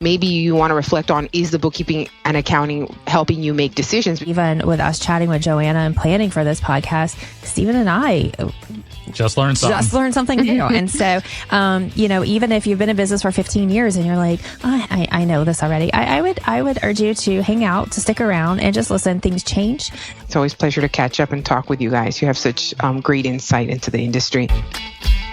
maybe you want to reflect on, is the bookkeeping and accounting helping you make decisions? Even with us chatting with Johanna and planning for this podcast, Stephen and I just learned something new. And so, even if you've been in business for 15 years and you're like, I know this already, I would urge you to hang out, to stick around and just listen. Things change. It's always a pleasure to catch up and talk with you guys. You have such great insight into the industry.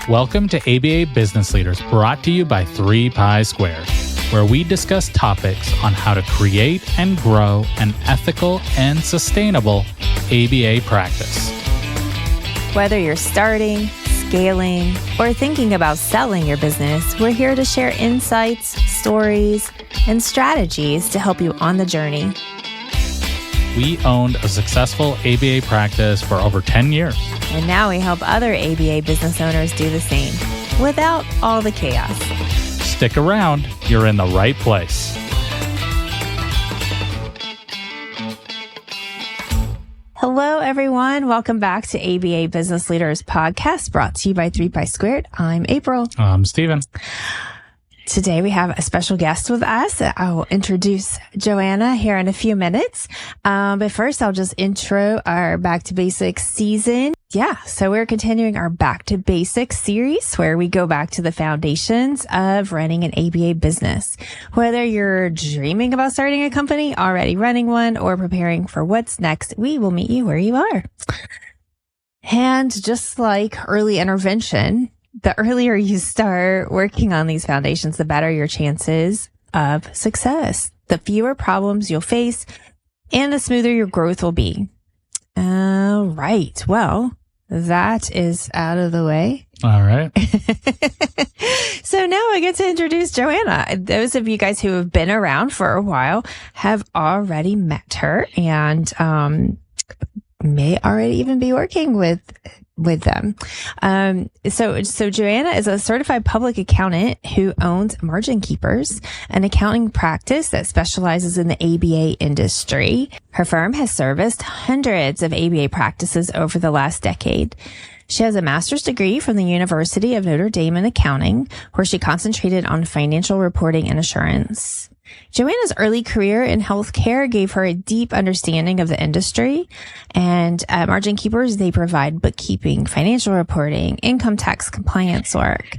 Welcome to ABA Business Leaders, brought to you by 3 Pi Squared, where we discuss topics on how to create and grow an ethical and sustainable ABA practice. Whether you're starting, scaling, or thinking about selling your business, we're here to share insights, stories, and strategies to help you on the journey. We owned a successful ABA practice for over 10 years. And now we help other ABA business owners do the same, without all the chaos. Stick around, you're in the right place. Hello, everyone. Welcome back to ABA Business Leaders Podcast, brought to you by 3 Pi Squared. I'm April. I'm Stephen. Today we have a special guest with us. I will introduce Johanna here in a few minutes. But first I'll just intro our Back to Basics season. So we're continuing our Back to Basics series where we go back to the foundations of running an ABA business. Whether you're dreaming about starting a company, already running one, or preparing for what's next, we will meet you where you are. And just like early intervention, the earlier you start working on these foundations, the better your chances of success, the fewer problems you'll face, and the smoother your growth will be. All right. Well, that is out of the way. All right. So now I get to introduce Johanna. Those of you guys who have been around for a while have already met her and may already even be working with them. So Johanna is a certified public accountant who owns Margin Keepers, an accounting practice that specializes in the ABA industry. Her firm has serviced hundreds of ABA practices over the last decade. She has a master's degree from the University of Notre Dame in accounting, where she concentrated on financial reporting and assurance. Johanna's early career in healthcare gave her a deep understanding of the industry. And at Margin Keepers, they provide bookkeeping, financial reporting, income tax compliance work.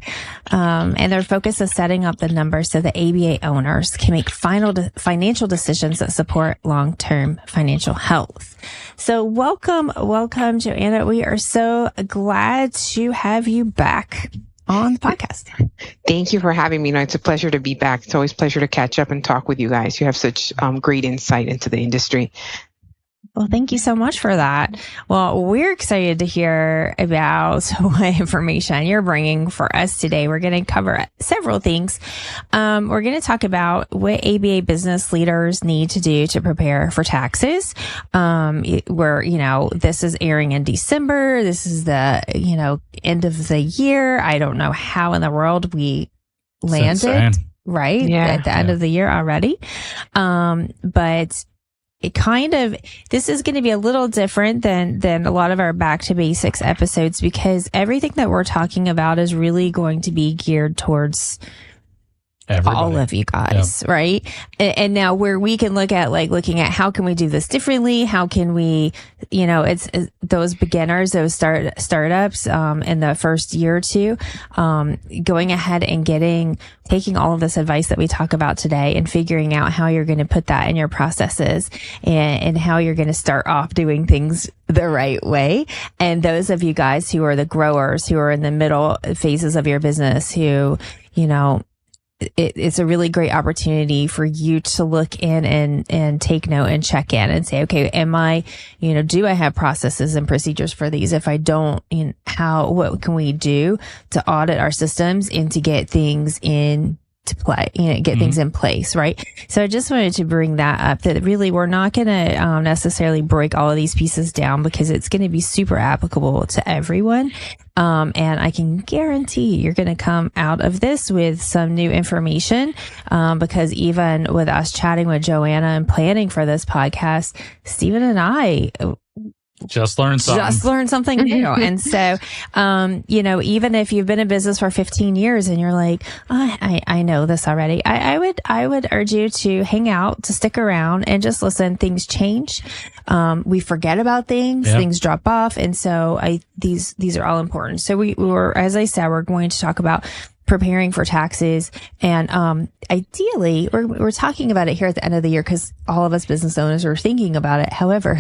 And their focus is setting up the numbers so the ABA owners can make financial decisions that support long-term financial health. So welcome, Johanna. We are so glad to have you back on the podcast. Thank you for having me. It's a pleasure to be back. It's always a pleasure to catch up and talk with you guys. You have such great insight into the industry. Well, thank you so much for that. Well, we're excited to hear about what information you're bringing for us today. We're going to cover several things. We're going to talk about what ABA business leaders need to do to prepare for taxes. This is airing in December. This is the, end of the year. I don't know how in the world we landed, right? Yeah. At the end of the year already. But this is going to be a little different than a lot of our Back to Basics episodes, because everything that we're talking about is really going to be geared towards everybody. All of you guys, yeah. Right? And now where we can looking at how can we do this differently? How can we, it's those beginners, those startups, in the first year or two, going ahead and taking all of this advice that we talk about today and figuring out how you're going to put that in your processes and how you're going to start off doing things the right way. And those of you guys who are the growers, who are in the middle phases of your business, who, it's a really great opportunity for you to look in and take note and check in and say, okay, do I have processes and procedures for these? If I don't, what can we do to audit our systems and to get things in to play, things in place, right? So I just wanted to bring that up, that really we're not going to necessarily break all of these pieces down, because it's going to be super applicable to everyone. And I can guarantee you're going to come out of this with some new information, because even with us chatting with Johanna and planning for this podcast, Stephen and I, Just learn something new. And so, even if you've been in business for 15 years and you're like, I know this already, I would urge you to hang out, to stick around and just listen. Things change. We forget about things, things drop off. And so these are all important. So we're, as I said, we're going to talk about preparing for taxes. And, ideally, we're talking about it here at the end of the year because all of us business owners are thinking about it. However,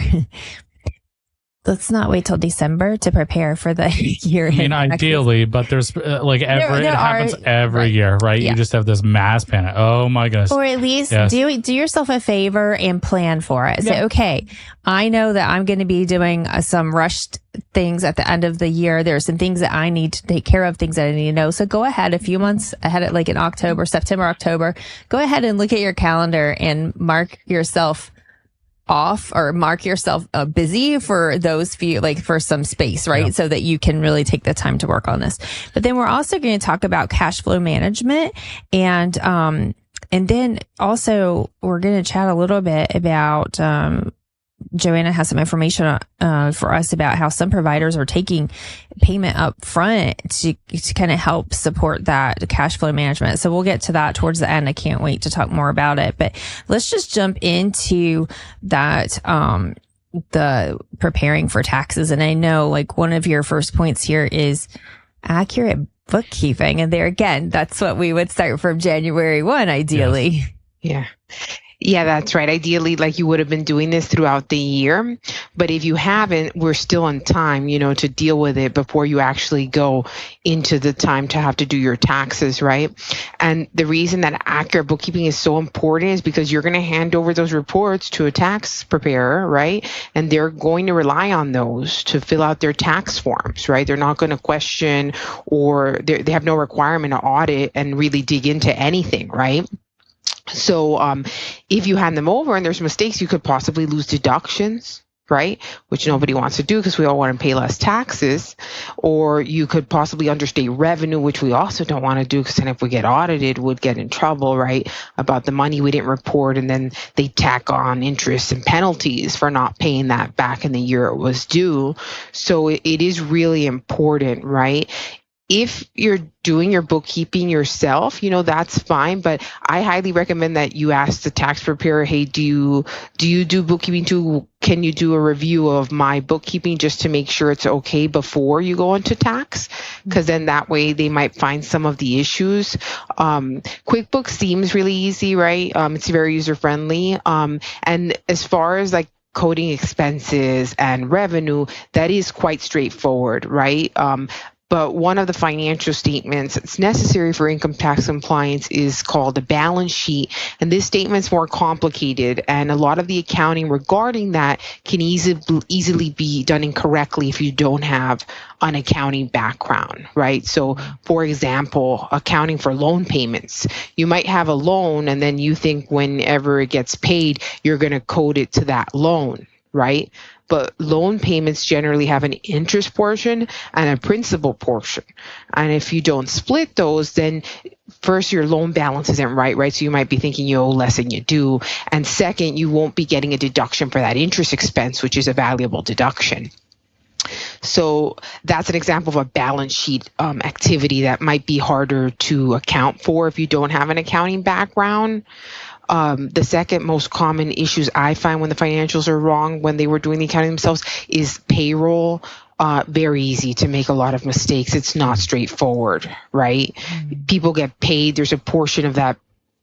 let's not wait till December to prepare for the year. I mean, ideally, but there's it happens every year, right? Yeah. You just have this mass panic. Oh my goodness. Or at least do yourself a favor and plan for it. Say, okay, I know that I'm going to be doing some rushed things at the end of the year. There are some things that I need to take care of, things that I need to know. So go ahead a few months ahead, like in September, October, go ahead and look at your calendar and mark yourself off or mark yourself busy for those few, like for some space, right? So that you can really take the time to work on this. But then we're also going to talk about cash flow management and then also we're going to chat a little bit about, Johanna has some information for us about how some providers are taking payment up front to kind of help support that cash flow management. So we'll get to that towards the end. I can't wait to talk more about it. But let's just jump into that, the preparing for taxes. And I know like one of your first points here is accurate bookkeeping. And there again, that's what we would start from January 1, ideally. Yes. Yeah, that's right. Ideally, like you would have been doing this throughout the year. But if you haven't, we're still on time, to deal with it before you actually go into the time to have to do your taxes, right? And the reason that accurate bookkeeping is so important is because you're going to hand over those reports to a tax preparer, right? And they're going to rely on those to fill out their tax forms, right? They're not going to question or they have no requirement to audit and really dig into anything, right? So if you hand them over and there's mistakes, you could possibly lose deductions, right? Which nobody wants to do because we all want to pay less taxes. Or you could possibly understate revenue, which we also don't want to do because then if we get audited, we'd get in trouble, right? About the money we didn't report and then they tack on interest and penalties for not paying that back in the year it was due. So it is really important, right? If you're doing your bookkeeping yourself, that's fine. But I highly recommend that you ask the tax preparer, hey, do you do bookkeeping too? Can you do a review of my bookkeeping just to make sure it's okay before you go into tax? Because then that way they might find some of the issues. QuickBooks seems really easy, right? It's very user friendly. And as far as like coding expenses and revenue, that is quite straightforward, right? But one of the financial statements that's necessary for income tax compliance is called a balance sheet. And this statement's more complicated. And a lot of the accounting regarding that can easily be done incorrectly if you don't have an accounting background, right? So, for example, accounting for loan payments. You might have a loan and then you think whenever it gets paid, you're going to code it to that loan, right? But loan payments generally have an interest portion and a principal portion. And if you don't split those, then first, your loan balance isn't right? So you might be thinking you owe less than you do. And second, you won't be getting a deduction for that interest expense, which is a valuable deduction. So that's an example of a balance sheet activity that might be harder to account for if you don't have an accounting background. The second most common issues I find when the financials are wrong when they were doing the accounting themselves is payroll. Very easy to make a lot of mistakes. It's not straightforward, right? Mm-hmm. People get paid. There's a portion of that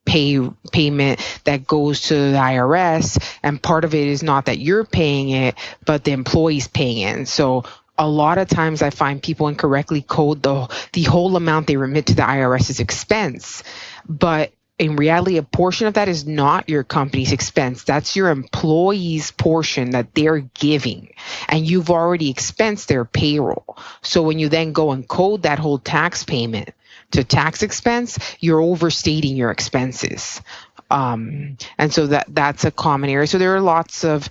payment that goes to the IRS, and part of it is not that you're paying it, but the employee's paying it. And so a lot of times I find people incorrectly code the whole amount they remit to the IRS as expense, but in reality, a portion of that is not your company's expense. That's your employee's portion that they're giving. And you've already expensed their payroll. So when you then go and code that whole tax payment to tax expense, you're overstating your expenses. And so that's a common area. So there are lots of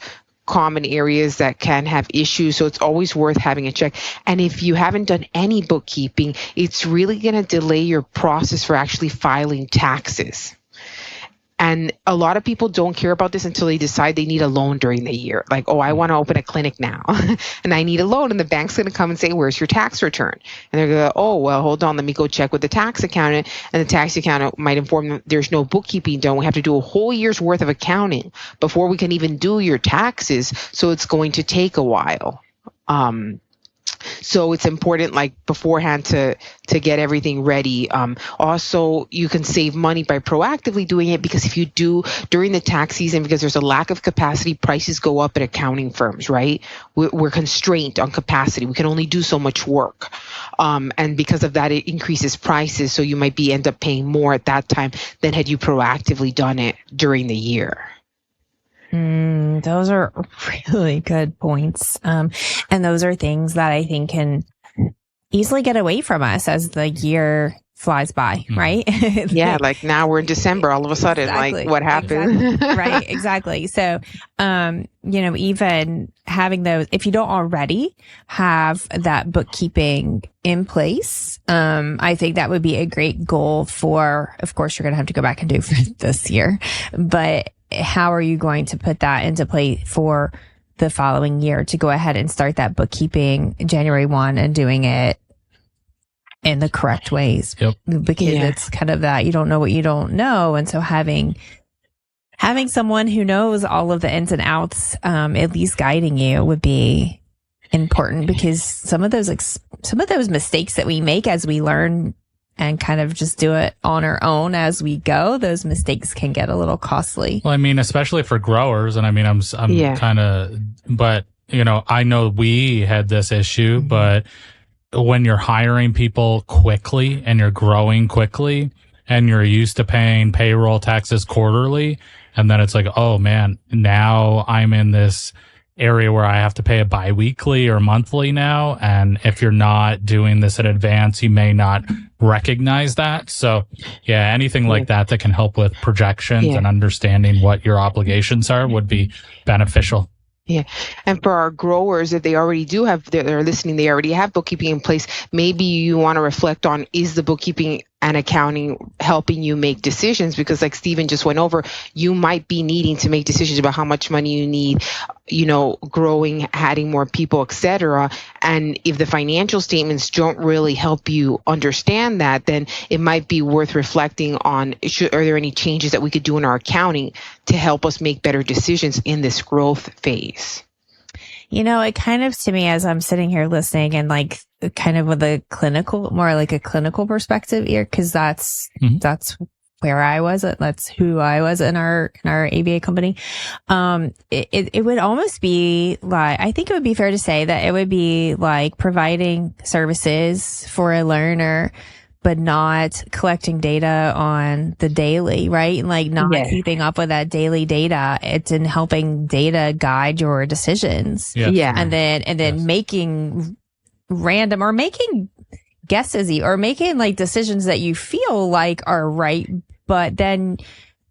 common areas that can have issues. So it's always worth having a check. And if you haven't done any bookkeeping, it's really going to delay your process for actually filing taxes. And a lot of people don't care about this until they decide they need a loan during the year. Like, oh, I want to open a clinic now and I need a loan. And the bank's going to come and say, where's your tax return? And they're going to go, oh, well, hold on, let me go check with the tax accountant. And the tax accountant might inform them there's no bookkeeping done. We have to do a whole year's worth of accounting before we can even do your taxes. So it's going to take a while. So it's important, like beforehand, to get everything ready. Also, you can save money by proactively doing it, because if you do during the tax season, because there's a lack of capacity, prices go up at accounting firms, right? We're constrained on capacity. We can only do so much work. And because of that, it increases prices. So you might end up paying more at that time than had you proactively done it during the year. Those are really good points. And those are things that I think can easily get away from us as the year flies by, right? Yeah, like now we're in December, all of a sudden, like what happened? Exactly. Right, exactly. So, even having those, if you don't already have that bookkeeping in place, I think that would be a great goal for, of course, you're going to have to go back and do for this year, but how are you going to put that into play for the following year to go ahead and start that bookkeeping January 1 and doing it in the correct ways? Yep. Because it's kind of that you don't know what you don't know. And so having someone who knows all of the ins and outs, at least guiding you, would be important, because some of those mistakes that we make as we learn and kind of just do it on our own as we go, those mistakes can get a little costly. Well, I mean, especially for growers. And I mean, I'm kind of, but I know we had this issue, but when you're hiring people quickly and you're growing quickly and you're used to paying payroll taxes quarterly, and then it's like, oh man, now I'm in this area where I have to pay it biweekly or monthly now. And if you're not doing this in advance, you may not recognize that. So yeah, anything like that can help with projections and understanding what your obligations are would be beneficial. Yeah. And for our growers, if they already do have, they're listening, they already have bookkeeping in place, maybe you want to reflect on, is the bookkeeping and accounting helping you make decisions? Because like Stephen just went over, you might be needing to make decisions about how much money you need, growing, adding more people, etc. And if the financial statements don't really help you understand that, then it might be worth reflecting on, are there any changes that we could do in our accounting to help us make better decisions in this growth phase? It kind of, to me, as I'm sitting here listening and like kind of with more like a clinical perspective here, because that's where I was at, that's who I was in our ABA company. It would almost be like, I think it would be fair to say that it would be like providing services for a learner, but not collecting data on the daily, right? And like not keeping up with that daily data. It's in helping data guide your decisions. Yeah. And then making random or making guesses or making like decisions that you feel like are right. But then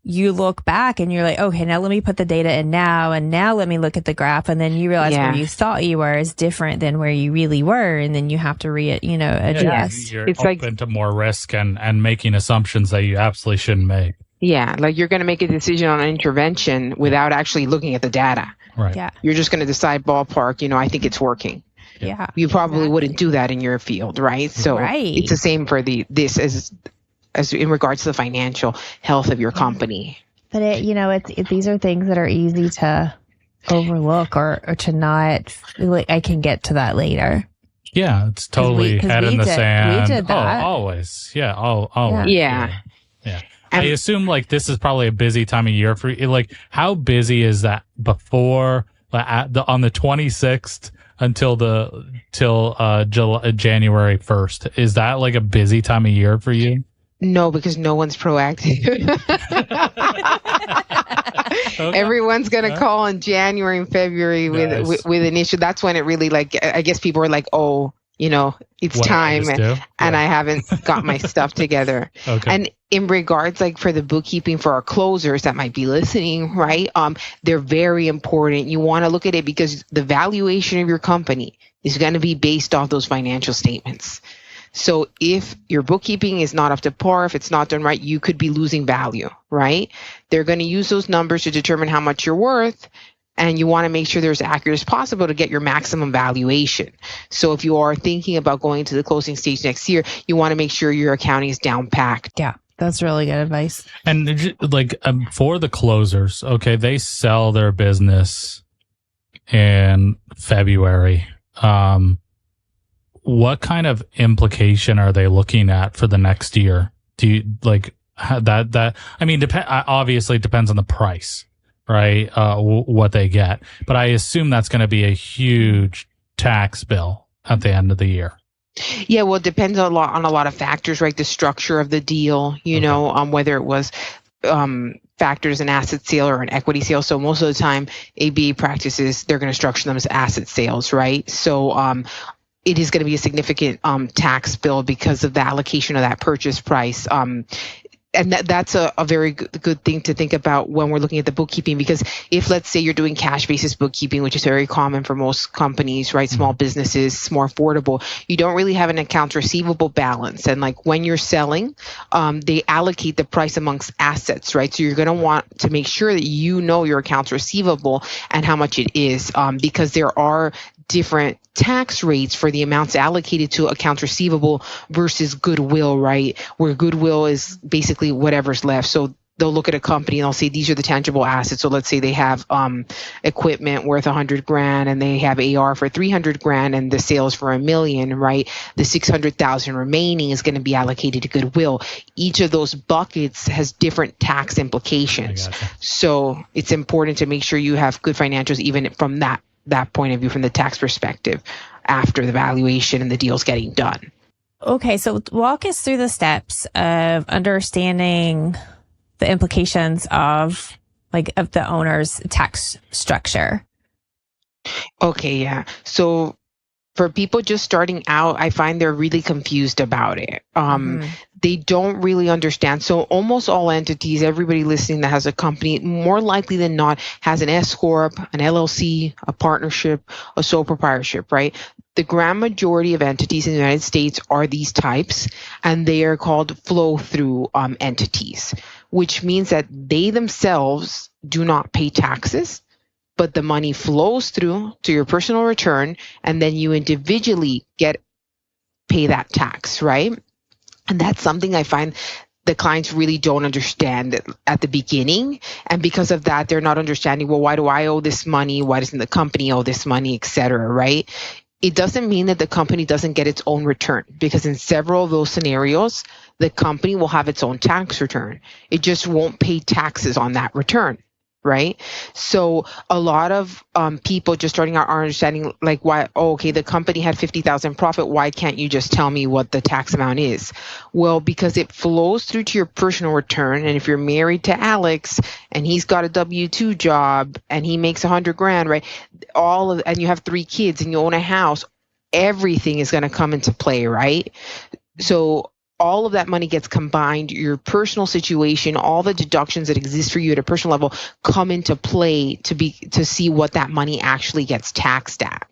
you look back and you're like, okay, now let me put the data in now. And now let me look at the graph. And then you realize where you thought you were is different than where you really were. And then you have to adjust. You're open to more risk and making assumptions that you absolutely shouldn't make. Yeah. Like you're going to make a decision on an intervention without actually looking at the data. Right. Yeah. You're just going to decide ballpark, I think it's working. Yeah. You probably wouldn't do that in your field, right? So it's the same for this as in regards to the financial health of your company. But these are things that are easy to overlook or to not, like, I can get to that later. Yeah, it's totally head in the sand. We did that. Oh, always. Yeah, always. Yeah. I assume like this is probably a busy time of year for you. Like, how busy is that before on the 26th until January 1st? Is that like a busy time of year for you? No, because no one's proactive. Okay. Everyone's going to call in January and February with an issue. That's when it really, like, I guess people are like, oh, it's what time and I haven't got my stuff together. Okay. And in regards, like for the bookkeeping for our closers that might be listening, right? They're very important. You want to look at it because the valuation of your company is going to be based off those financial statements. So if your bookkeeping is not up to par, if it's not done right, you could be losing value, right? They're going to use those numbers to determine how much you're worth. And you want to make sure they're as accurate as possible to get your maximum valuation. So if you are thinking about going to the closing stage next year, you want to make sure your accounting is down packed. Yeah, that's really good advice. And for the closers, okay, they sell their business in February. What kind of implication are they looking at for the next year? Do you obviously it depends on the price, right? What they get, but I assume that's going to be a huge tax bill at the end of the year. Yeah, well, it depends on a lot of factors, right? The structure of the deal, whether it was factored as an asset sale or an equity sale. So most of the time, ABA practices, they're going to structure them as asset sales, right? So it is going to be a significant tax bill because of the allocation of that purchase price. And that's a very good thing to think about when we're looking at the bookkeeping, because if, let's say, you're doing cash basis bookkeeping, which is very common for most companies, right? Small businesses, it's more affordable. You don't really have an accounts receivable balance. And like when you're selling, they allocate the price amongst assets, right? So you're going to want to make sure that you know your accounts receivable and how much it is, because there are different tax rates for the amounts allocated to accounts receivable versus goodwill, right? Where goodwill is basically whatever's left. So they'll look at a company and they'll say, these are the tangible assets. So let's say they have equipment worth $100,000 and they have AR for $300,000 and the sales for $1 million, right? The $600,000 remaining is going to be allocated to goodwill. Each of those buckets has different tax implications. So it's important to make sure you have good financials, even from that point of view, from the tax perspective, after the valuation and the deal's getting done. Okay, so walk us through the steps of understanding the implications of the owner's tax structure. Okay, yeah. So for people just starting out, I find they're really confused about it. They don't really understand. So almost all entities, everybody listening that has a company, more likely than not, has an S corp, an LLC, a partnership, a sole proprietorship, right? The grand majority of entities in the United States are these types, and they are called flow-through entities, which means that they themselves do not pay taxes, but the money flows through to your personal return, and then you individually pay that tax, right? And that's something I find the clients really don't understand at the beginning. And because of that, they're not understanding, well, why do I owe this money? Why doesn't the company owe this money, et cetera, right? It doesn't mean that the company doesn't get its own return, because in several of those scenarios, the company will have its own tax return. It just won't pay taxes on that return. Right? So a lot of people just starting out are understanding the company had 50,000 profit. Why can't you just tell me what the tax amount is? Well, because it flows through to your personal return. And if you're married to Alex and he's got a W-2 job and he makes $100,000, right? And you have 3 kids and you own a house, everything is going to come into play, right? So all of that money gets combined, your personal situation, all the deductions that exist for you at a personal level come into play to see what that money actually gets taxed at.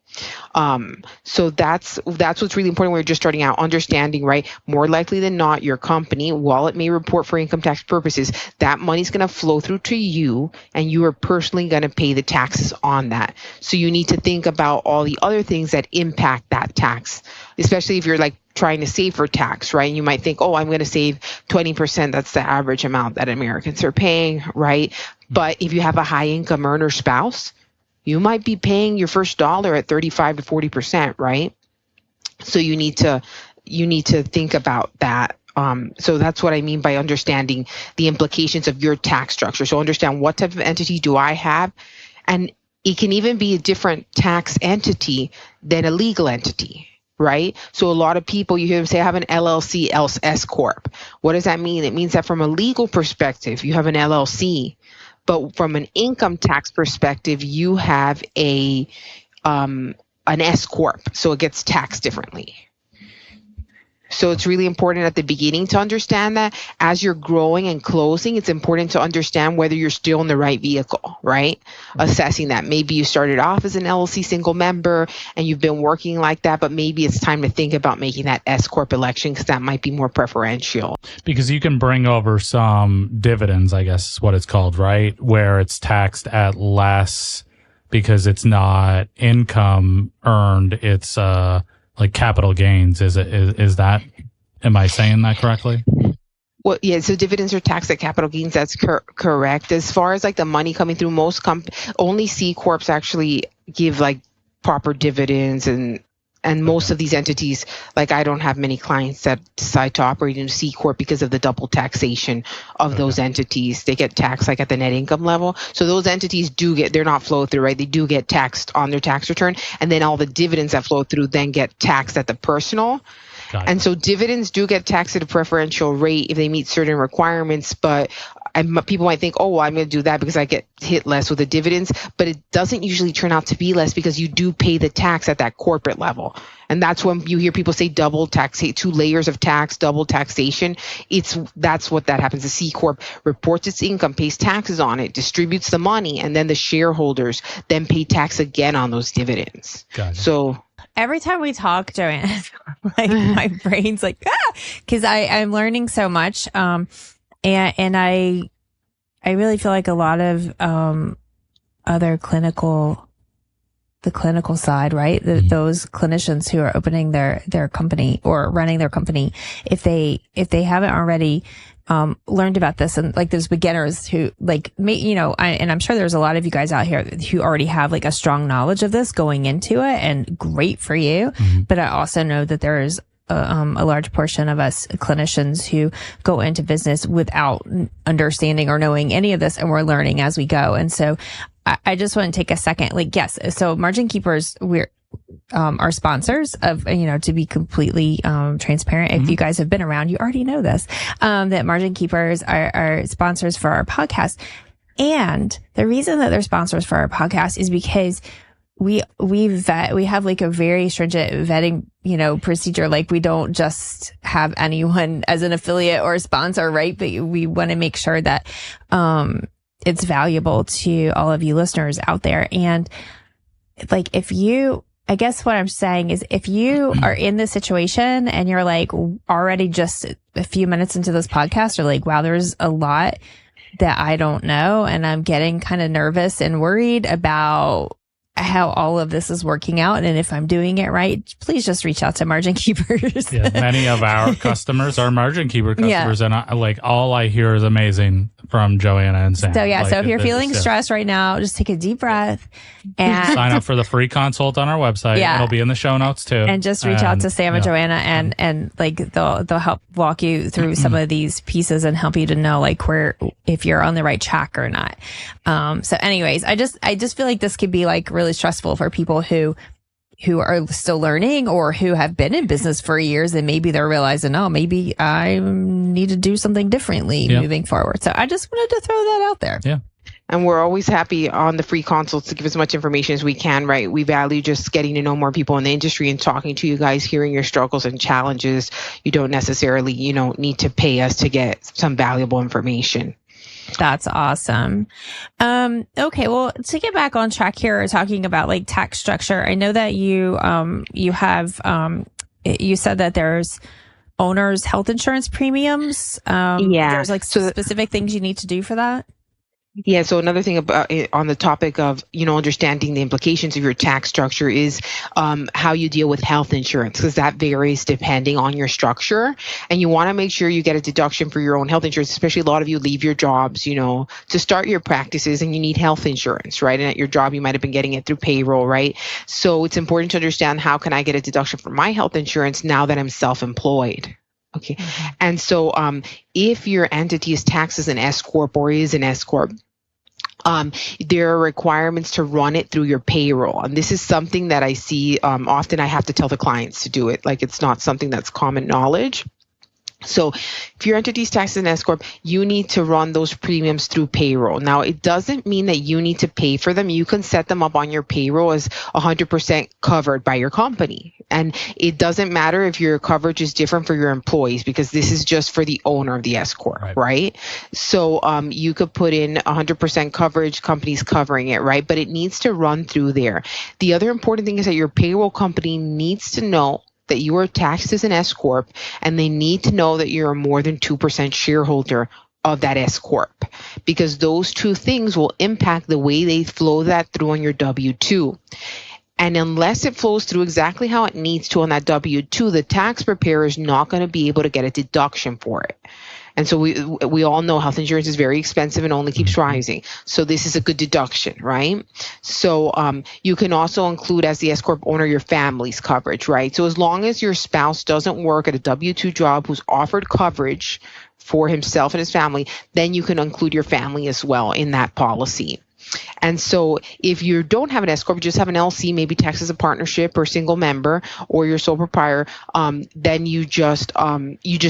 So that's what's really important when you're just starting out, understanding, right? More likely than not, your company, while it may report for income tax purposes, that money's going to flow through to you and you are personally going to pay the taxes on that. So you need to think about all the other things that impact that tax, especially if you're trying to save for tax, right? And you might think, I'm going to save 20%. That's the average amount that Americans are paying, right? But if you have a high income earner spouse, you might be paying your first dollar at 35 to 40%, right? So you need to think about that. So that's what I mean by understanding the implications of your tax structure. So understand, what type of entity do I have? And it can even be a different tax entity than a legal entity, right? So a lot of people, you hear them say, I have an LLC, S corp. What does that mean? It means that from a legal perspective, you have an LLC, but from an income tax perspective, you have an S corp, so it gets taxed differently. So it's really important at the beginning to understand that. As you're growing and closing, it's important to understand whether you're still in the right vehicle, right? Assessing that. Maybe you started off as an LLC single member and you've been working like that, but maybe it's time to think about making that S Corp election because that might be more preferential. Because you can bring over some dividends, I guess is what it's called, right? Where it's taxed at less because it's not income earned, it's like capital gains. Is that, am I saying that correctly? Well, yeah, so dividends are taxed at capital gains. That's correct. As far as like the money coming through, most only C Corps actually give like proper dividends, and most of these entities, like I don't have many clients that decide to operate in C Corp because of the double taxation of those entities. They get taxed like at the net income level. So those entities they're not flow through, right? They do get taxed on their tax return. And then all the dividends that flow through then get taxed at the personal. Gotcha. And so dividends do get taxed at a preferential rate if they meet certain requirements, but people might think, oh, well, I'm going to do that because I get hit less with the dividends, but it doesn't usually turn out to be less because you do pay the tax at that corporate level. And that's when you hear people say double tax, 2 layers of tax, double taxation. That's what that happens. The C Corp reports its income, pays taxes on it, distributes the money, and then the shareholders then pay tax again on those dividends. Gotcha. So every time we talk, Joanna, like my brain's like, because I'm learning so much. And I really feel like a lot of other the clinical side, right? Those clinicians who are opening their company or running their company, if they haven't already learned about this, and like those beginners who like me, and I'm sure there's a lot of you guys out here who already have like a strong knowledge of this going into it, and great for you. Mm-hmm. But I also know that there's a large portion of us clinicians who go into business without understanding or knowing any of this, and we're learning as we go. And so I just want to take a second, like, yes. So Margin Keepers, we're, our sponsors of, to be completely, transparent. If you guys have been around, you already know this, that Margin Keepers are sponsors for our podcast. And the reason that they're sponsors for our podcast is because we have like a very stringent vetting, procedure. Like we don't just have anyone as an affiliate or a sponsor, right? But we want to make sure that, it's valuable to all of you listeners out there. And like, I guess what I'm saying is if you are in this situation and you're like already just a few minutes into this podcast, you're like, wow, there's a lot that I don't know. And I'm getting kind of nervous and worried about how all of this is working out. And if I'm doing it right, please just reach out to Margin Keepers. Yeah, many of our customers are Margin Keeper customers. Yeah. And all I hear is amazing from Joanna and Sam. So so if you're feeling stressed right now, just take a deep breath and sign up for the free consult on our website. Yeah. It'll be in the show notes too. And just reach out to Sam and Joanna, and like they'll help walk you through some of these pieces and help you to know like if you're on the right track or not. So anyways, I just feel like this could be like really stressful for people who are still learning or who have been in business for years, and maybe they're realizing, oh, maybe I need to do something differently moving forward. So I just wanted to throw that out there. Yeah. And we're always happy on the free consults to give as much information as we can, right? We value just getting to know more people in the industry and talking to you guys, hearing your struggles and challenges. You don't necessarily, need to pay us to get some valuable information. That's awesome. Okay. Well, to get back on track here, talking about like tax structure, I know that you have, you said that there's owner's health insurance premiums. There's like specific things you need to do for that. Yeah. So another thing about on the topic of, understanding the implications of your tax structure is how you deal with health insurance, because that varies depending on your structure. And you want to make sure you get a deduction for your own health insurance, especially a lot of you leave your jobs, to start your practices, and you need health insurance, right? And at your job, you might have been getting it through payroll, right? So it's important to understand, how can I get a deduction for my health insurance now that I'm self-employed? Okay. Mm-hmm. And so if your entity is taxed as an S Corp or is an S Corp, there are requirements to run it through your payroll. And this is something that I see often. I have to tell the clients to do it. Like, it's not something that's common knowledge. So if your entity's taxed as an S corp, you need to run those premiums through payroll. Now, it doesn't mean that you need to pay for them. You can set them up on your payroll as 100% covered by your company. And it doesn't matter if your coverage is different for your employees, because this is just for the owner of the S corp, right? So you could put in 100% coverage, companies covering it, right? But it needs to run through there. The other important thing is that your payroll company needs to know that you are taxed as an S corp, and they need to know that you're a more than 2% shareholder of that S corp, because those two things will impact the way they flow that through on your W-2. And unless it flows through exactly how it needs to on that W-2, the tax preparer is not going to be able to get a deduction for it. And so we all know health insurance is very expensive and only keeps rising. So this is a good deduction, right? So you can also include, as the S corp owner, your family's coverage, right? So as long as your spouse doesn't work at a W-2 job who's offered coverage for himself and his family, then you can include your family as well in that policy. And so if you don't have an S corp, you just have an LC, maybe taxed as a partnership or single member, or your sole proprietor, then you just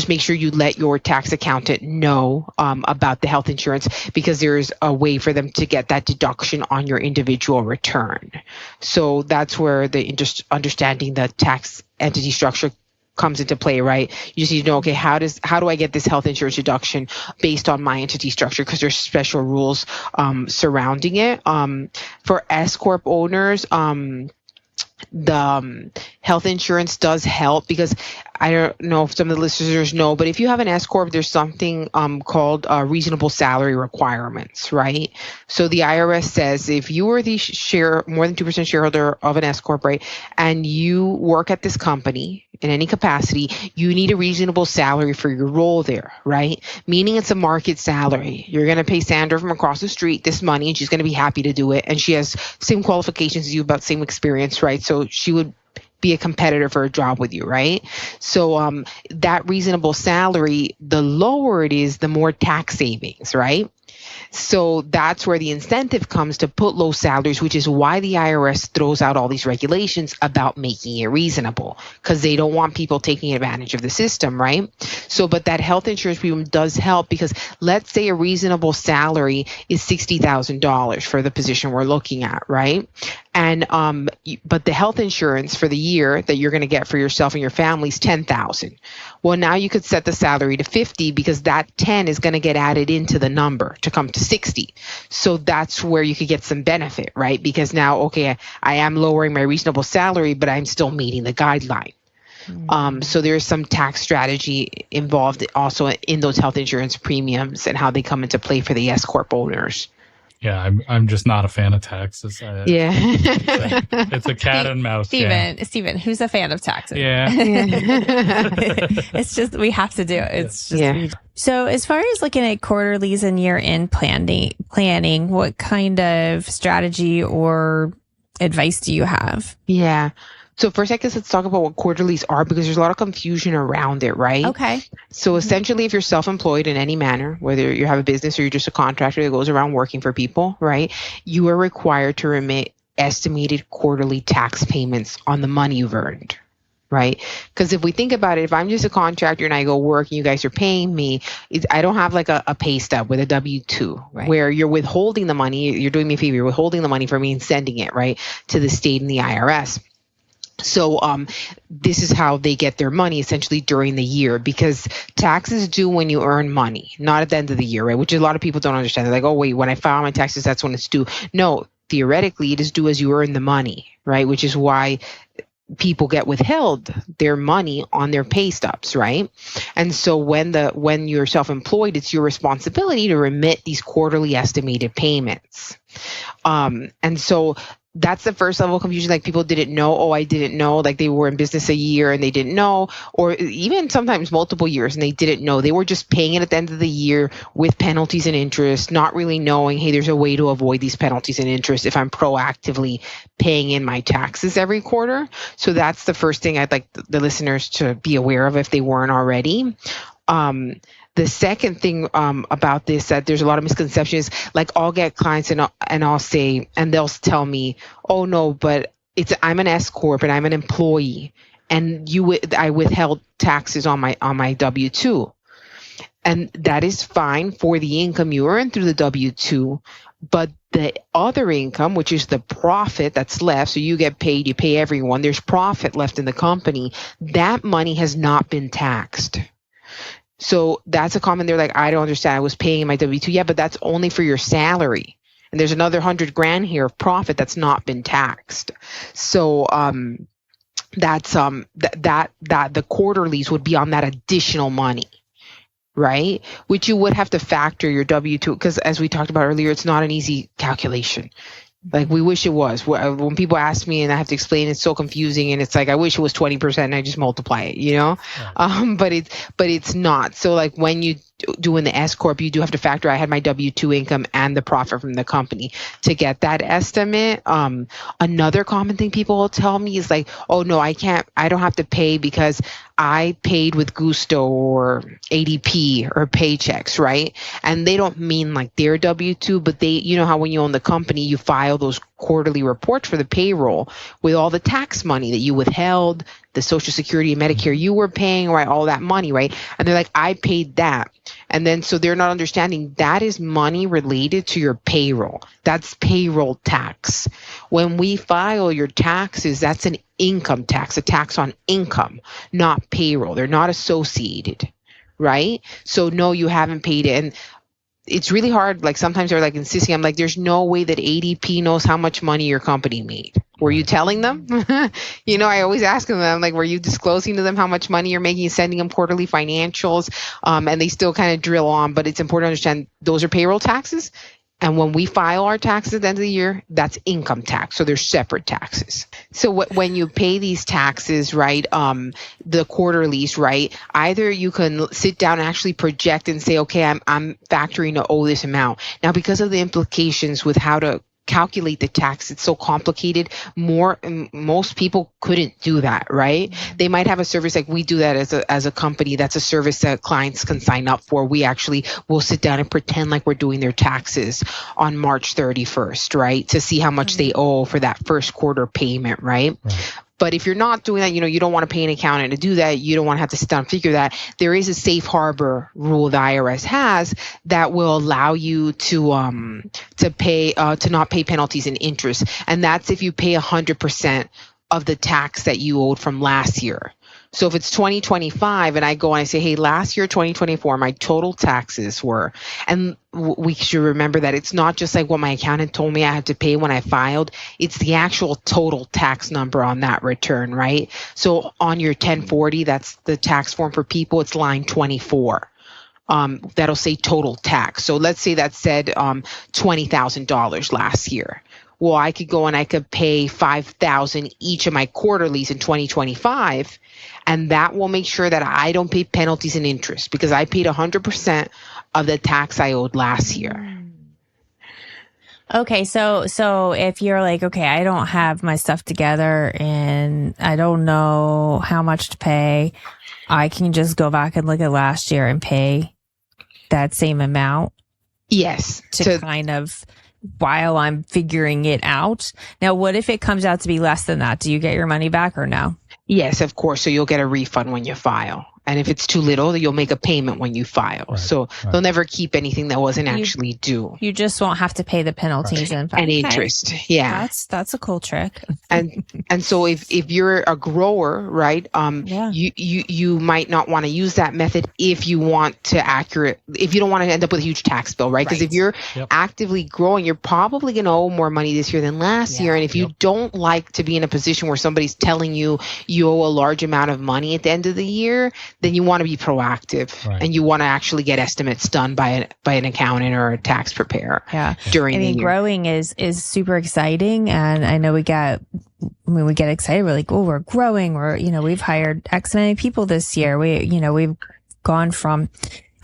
make sure you let your tax accountant know about the health insurance, because there's a way for them to get that deduction on your individual return. So that's where the understanding the tax entity structure comes into play, right? You just need to know, okay, how do I get this health insurance deduction based on my entity structure? Because there's special rules surrounding it. For S corp owners, the health insurance does help, because I don't know if some of the listeners know, but if you have an S corp, there's something called reasonable salary requirements, right? So the IRS says if you are the more than 2% shareholder of an S corp, right, and you work at this company in any capacity, you need a reasonable salary for your role there, right? Meaning it's a market salary. You're going to pay Sandra from across the street this money, and she's going to be happy to do it. And she has same qualifications as you, about same experience, right? So she would be a competitor for a job with you, right? So that reasonable salary, the lower it is, the more tax savings, right? So that's where the incentive comes to put low salaries, which is why the IRS throws out all these regulations about making it reasonable, because they don't want people taking advantage of the system, right? So, but that health insurance premium does help, because let's say a reasonable salary is $60,000 for the position we're looking at, right? And but the health insurance for the year that you're going to get for yourself and your family is $10,000. Well, now you could set the salary to 50, because that 10 is going to get added into the number to come to 60. So that's where you could get some benefit, right? Because now, okay, I am lowering my reasonable salary, but I'm still meeting the guideline. So there's some tax strategy involved also in those health insurance premiums and how they come into play for the S corp owners. Yeah, I'm just not a fan of taxes. Yeah. It's a cat and mouse. Steven, who's a fan of taxes? Yeah. It's just, we have to do it. It's just, So as far as looking at quarterlies and year-end planning, what kind of strategy or advice do you have? Yeah. So first, I guess let's talk about what quarterlies are, because there's a lot of confusion around it, right? Okay. So essentially, if you're self-employed in any manner, whether you have a business or you're just a contractor that goes around working for people, right, you are required to remit estimated quarterly tax payments on the money you've earned, right? Because if we think about it, if I'm just a contractor and I go work and you guys are paying me, I don't have like a pay stub with a W-2, right, where you're withholding the money. You're doing me a favor. You're withholding the money for me and sending it, right, to the state and the IRS. So this is how they get their money essentially during the year, because taxes due when you earn money, not at the end of the year, right? Which a lot of people don't understand. They're like, oh, wait, when I file my taxes, that's when it's due. No, theoretically, it is due as you earn the money, right? Which is why people get withheld their money on their pay stubs, right? And so when you're self-employed, it's your responsibility to remit these quarterly estimated payments. And so that's the first level of confusion. Like, people didn't know. Oh, I didn't know. Like, they were in business a year and they didn't know, or even sometimes multiple years and they didn't know. They were just paying it at the end of the year with penalties and interest, not really knowing, hey, there's a way to avoid these penalties and interest if I'm proactively paying in my taxes every quarter. So that's the first thing I'd like the listeners to be aware of if they weren't already. The second thing about this, that there's a lot of misconceptions. Like, I'll get clients and I'll say, and they'll tell me, oh no, but I'm an S corp and I'm an employee and I withheld taxes on my W-2. And that is fine for the income you earn through the W-2, but the other income, which is the profit that's left, so you get paid, you pay everyone, there's profit left in the company, that money has not been taxed. So that's a comment. They're like, I don't understand. I was paying my W-2. Yeah, but that's only for your salary. And there's another $100,000 here of profit that's not been taxed. So, that's, that the quarterlies would be on that additional money, right? Which you would have to factor your W-2, because as we talked about earlier, it's not an easy calculation. Like, we wish it was. When people ask me and I have to explain, it's so confusing, and it's like, I wish it was 20% and I just multiply it, you know? Right. But it's not. So like, when you doing the S Corp, you do have to factor, I had my W-2 income and the profit from the company to get that estimate. Another common thing people will tell me is like, oh no, I don't have to pay because I paid with Gusto or ADP or Paychecks, right? And they don't mean like their W-2, but they, you know how when you own the company, you file those quarterly reports for the payroll with all the tax money that you withheld, the Social Security and Medicare you were paying, right? All that money, right? And they're like, I paid that. And then, so they're not understanding that is money related to your payroll. That's payroll tax. When we file your taxes, that's an income tax, a tax on income, not payroll. They're not associated, right? So no, you haven't paid it. And it's really hard. Like, sometimes they're like insisting. I'm like, there's no way that ADP knows how much money your company made. Were you telling them? You know, I always ask them, I'm like, were you disclosing to them how much money you're making, sending them quarterly financials? And they still kind of drill on, but it's important to understand those are payroll taxes. And when we file our taxes at the end of the year, that's income tax. So they're separate taxes. So when you pay these taxes, right, the quarterlies, right, either you can sit down and actually project and say, okay, I'm factoring to owe this amount. Now, because of the implications with how to calculate the tax, it's so complicated. Most people couldn't do that, right? They might have a service like we do that as a company. That's a service that clients can sign up for. We actually will sit down and pretend like we're doing their taxes on March 31st, right? To see how much they owe for that first quarter payment, right? But if you're not doing that, you know, you don't want to pay an accountant to do that. You don't want to have to sit down and figure that. There is a safe harbor rule the IRS has that will allow you to not pay penalties and interest. And that's if you pay 100% of the tax that you owed from last year. So if it's 2025 and I go and I say, hey, last year, 2024, my total taxes were, and we should remember that it's not just like what my accountant told me I had to pay when I filed. It's the actual total tax number on that return, right? So on your 1040, that's the tax form for people, it's line 24. That'll say total tax. So let's say that said $20,000 last year. Well, I could go and I could pay $5,000 each of my quarterlies in 2025, and that will make sure that I don't pay penalties and interest because I paid 100% of the tax I owed last year. Okay, so if you're like, okay, I don't have my stuff together and I don't know how much to pay, I can just go back and look at last year and pay that same amount. Yes. To kind of, while I'm figuring it out. Now, what if it comes out to be less than that? Do you get your money back or no? Yes, of course. So you'll get a refund when you file. And if it's too little, you'll make a payment when you file. Right, they'll never keep anything that wasn't actually due. You just won't have to pay the penalties and interest. Yeah. That's a cool trick. And so if you're a grower, right, you might not want to use that method if you want to if you don't want to end up with a huge tax bill, right? Because if you're actively growing, you're probably going to owe more money this year than last year. And if you don't like to be in a position where somebody's telling you owe a large amount of money at the end of the year, then you want to be proactive and you want to actually get estimates done by an accountant or a tax preparer. Yeah. During the year. Growing is super exciting. And I know we get excited. We're like, oh, we're growing. We've hired X many people this year. We've gone from,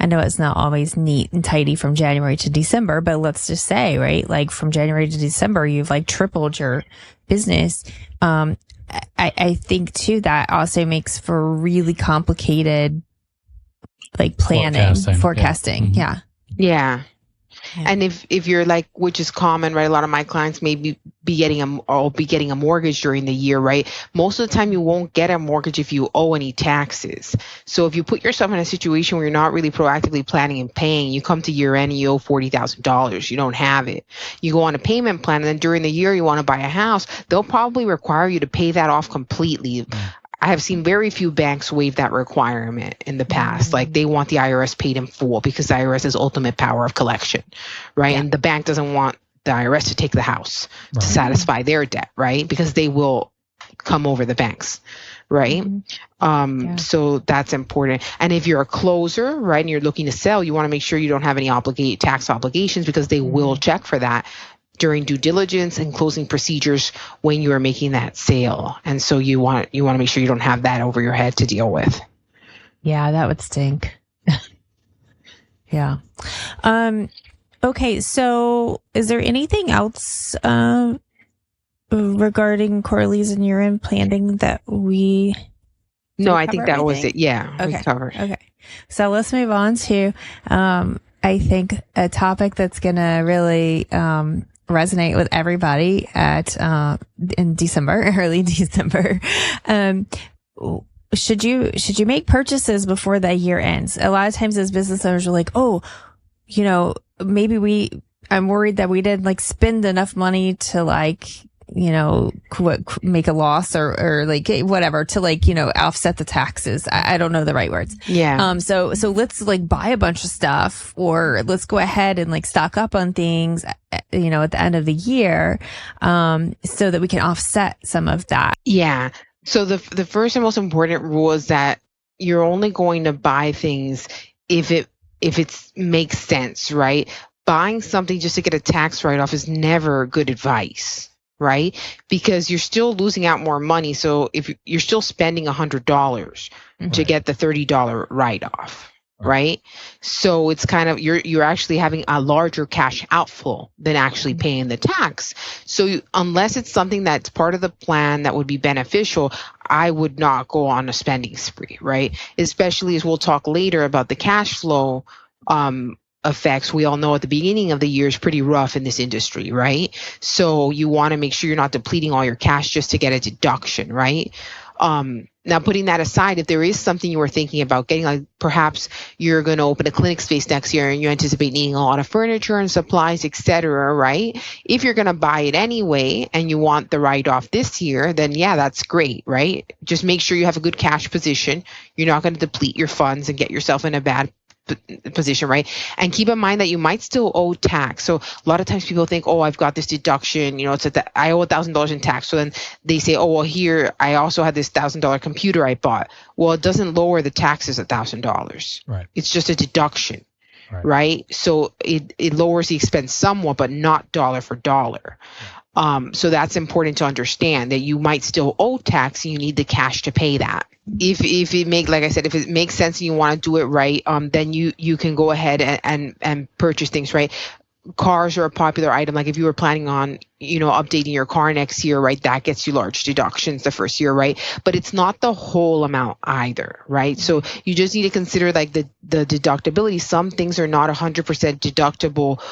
I know it's not always neat and tidy from January to December, but let's just say, right? Like from January to December, you've like tripled your business. I think too, that also makes for really complicated, like planning, forecasting. Yeah. Yeah. And if you're like, which is common, right? A lot of my clients may be getting a mortgage during the year, right? Most of the time you won't get a mortgage if you owe any taxes. So if you put yourself in a situation where you're not really proactively planning and paying, you come to year end and you owe $40,000, you don't have it. You go on a payment plan, and then during the year you want to buy a house, they'll probably require you to pay that off completely. I have seen very few banks waive that requirement in the past. Like they want the IRS paid in full because the IRS is ultimate power of collection, right? Yeah. And the bank doesn't want the IRS to take the house to satisfy their debt, right? Because they will come over the banks, right? So that's important. And if you're a closer, right, and you're looking to sell, you want to make sure you don't have any tax obligations, because they will check for that during due diligence and closing procedures when you are making that sale. And so you want to make sure you don't have that over your head to deal with. Yeah, that would stink. Yeah. Okay. So is there anything else, regarding quarterlies and year-end planning that we... No, I think that was it. Yeah. Okay. We covered. Okay. So let's move on to, I think a topic that's going to really, resonate with everybody in December, early December. Should you make purchases before the year ends? A lot of times as business owners are like, oh, maybe I'm worried that we didn't like spend enough money to like, make a loss or like whatever to like, offset the taxes. I don't know the right words. Yeah. So let's like buy a bunch of stuff, or let's go ahead and like stock up on things, at the end of the year, so that we can offset some of that. Yeah. So the first and most important rule is that you're only going to buy things if it makes sense, right? Buying something just to get a tax write-off is never good advice, right? Because you're still losing out more money. So if you're still spending $100 to get the $30 write-off, right? So it's kind of, you're actually having a larger cash outflow than actually paying the tax. So unless it's something that's part of the plan that would be beneficial, I would not go on a spending spree, right? Especially as we'll talk later about the cash flow effects. We all know at the beginning of the year is pretty rough in this industry, right? So you want to make sure you're not depleting all your cash just to get a deduction, right? Now, putting that aside, if there is something you were thinking about getting, like perhaps you're going to open a clinic space next year and you anticipate needing a lot of furniture and supplies, etc., right? If you're going to buy it anyway and you want the write-off this year, then yeah, that's great, right? Just make sure you have a good cash position. You're not going to deplete your funds and get yourself in a bad position, right? And keep in mind that you might still owe tax. So a lot of times people think, oh, I've got this deduction, it's I owe $1,000 in tax. So then they say, oh, well, here I also had this $1,000 computer I bought. Well, it doesn't lower the taxes $1,000. Right. It's just a deduction, right? So it lowers the expense somewhat, but not dollar for dollar. So that's important to understand, that you might still owe tax and you need the cash to pay that. If it makes sense and you want to do it right, then you can go ahead and purchase things, right? Cars are a popular item. Like if you were planning on, updating your car next year, right? That gets you large deductions the first year, right? But it's not the whole amount either, right? So you just need to consider like the deductibility. Some things are not 100% deductible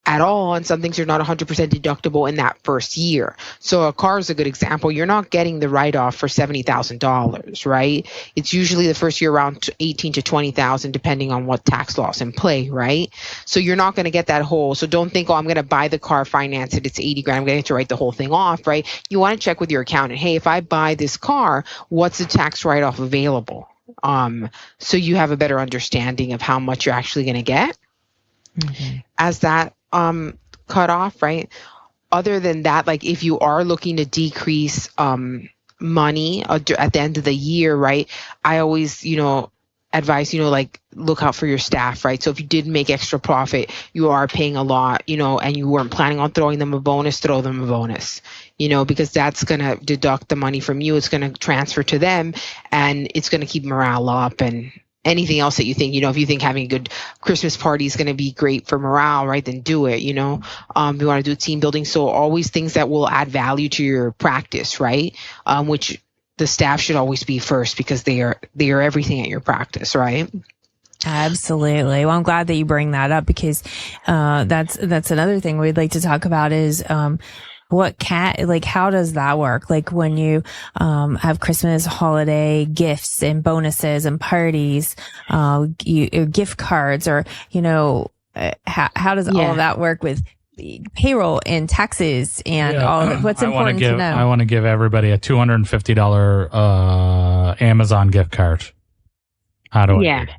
at all, and some things are not 100% deductible in that first year. So a car is a good example. You're not getting the write-off for $70,000, right? It's usually the first year around $18,000 to $20,000, depending on what tax law's in play, right? So you're not going to get that whole. So don't think, oh, I'm going to buy the car, finance it, it's $80,000, I'm going to write the whole thing off, right? You want to check with your accountant. Hey, if I buy this car, what's the tax write-off available? So you have a better understanding of how much you're actually going to get. As that cut off, right? Other than that, like if you are looking to decrease money at the end of the year, right? I always, advise, like look out for your staff, right? So if you did make extra profit, you are paying a lot, and you weren't planning on throwing them a bonus, throw them a bonus, because that's going to deduct the money from you. It's going to transfer to them and it's going to keep morale up. And anything else that you think, if you think having a good Christmas party is going to be great for morale, right, then do it, you want to do team building. So always things that will add value to your practice, right? Which the staff should always be first, because they are everything at your practice, right? Absolutely. Well, I'm glad that you bring that up because that's another thing we'd like to talk about is how does that work? Like when you have Christmas, holiday gifts and bonuses and parties, gift cards, or how does all of that work with payroll and taxes and all of it? What's important to know? I want to give everybody a $250 Amazon gift card. How do I do it?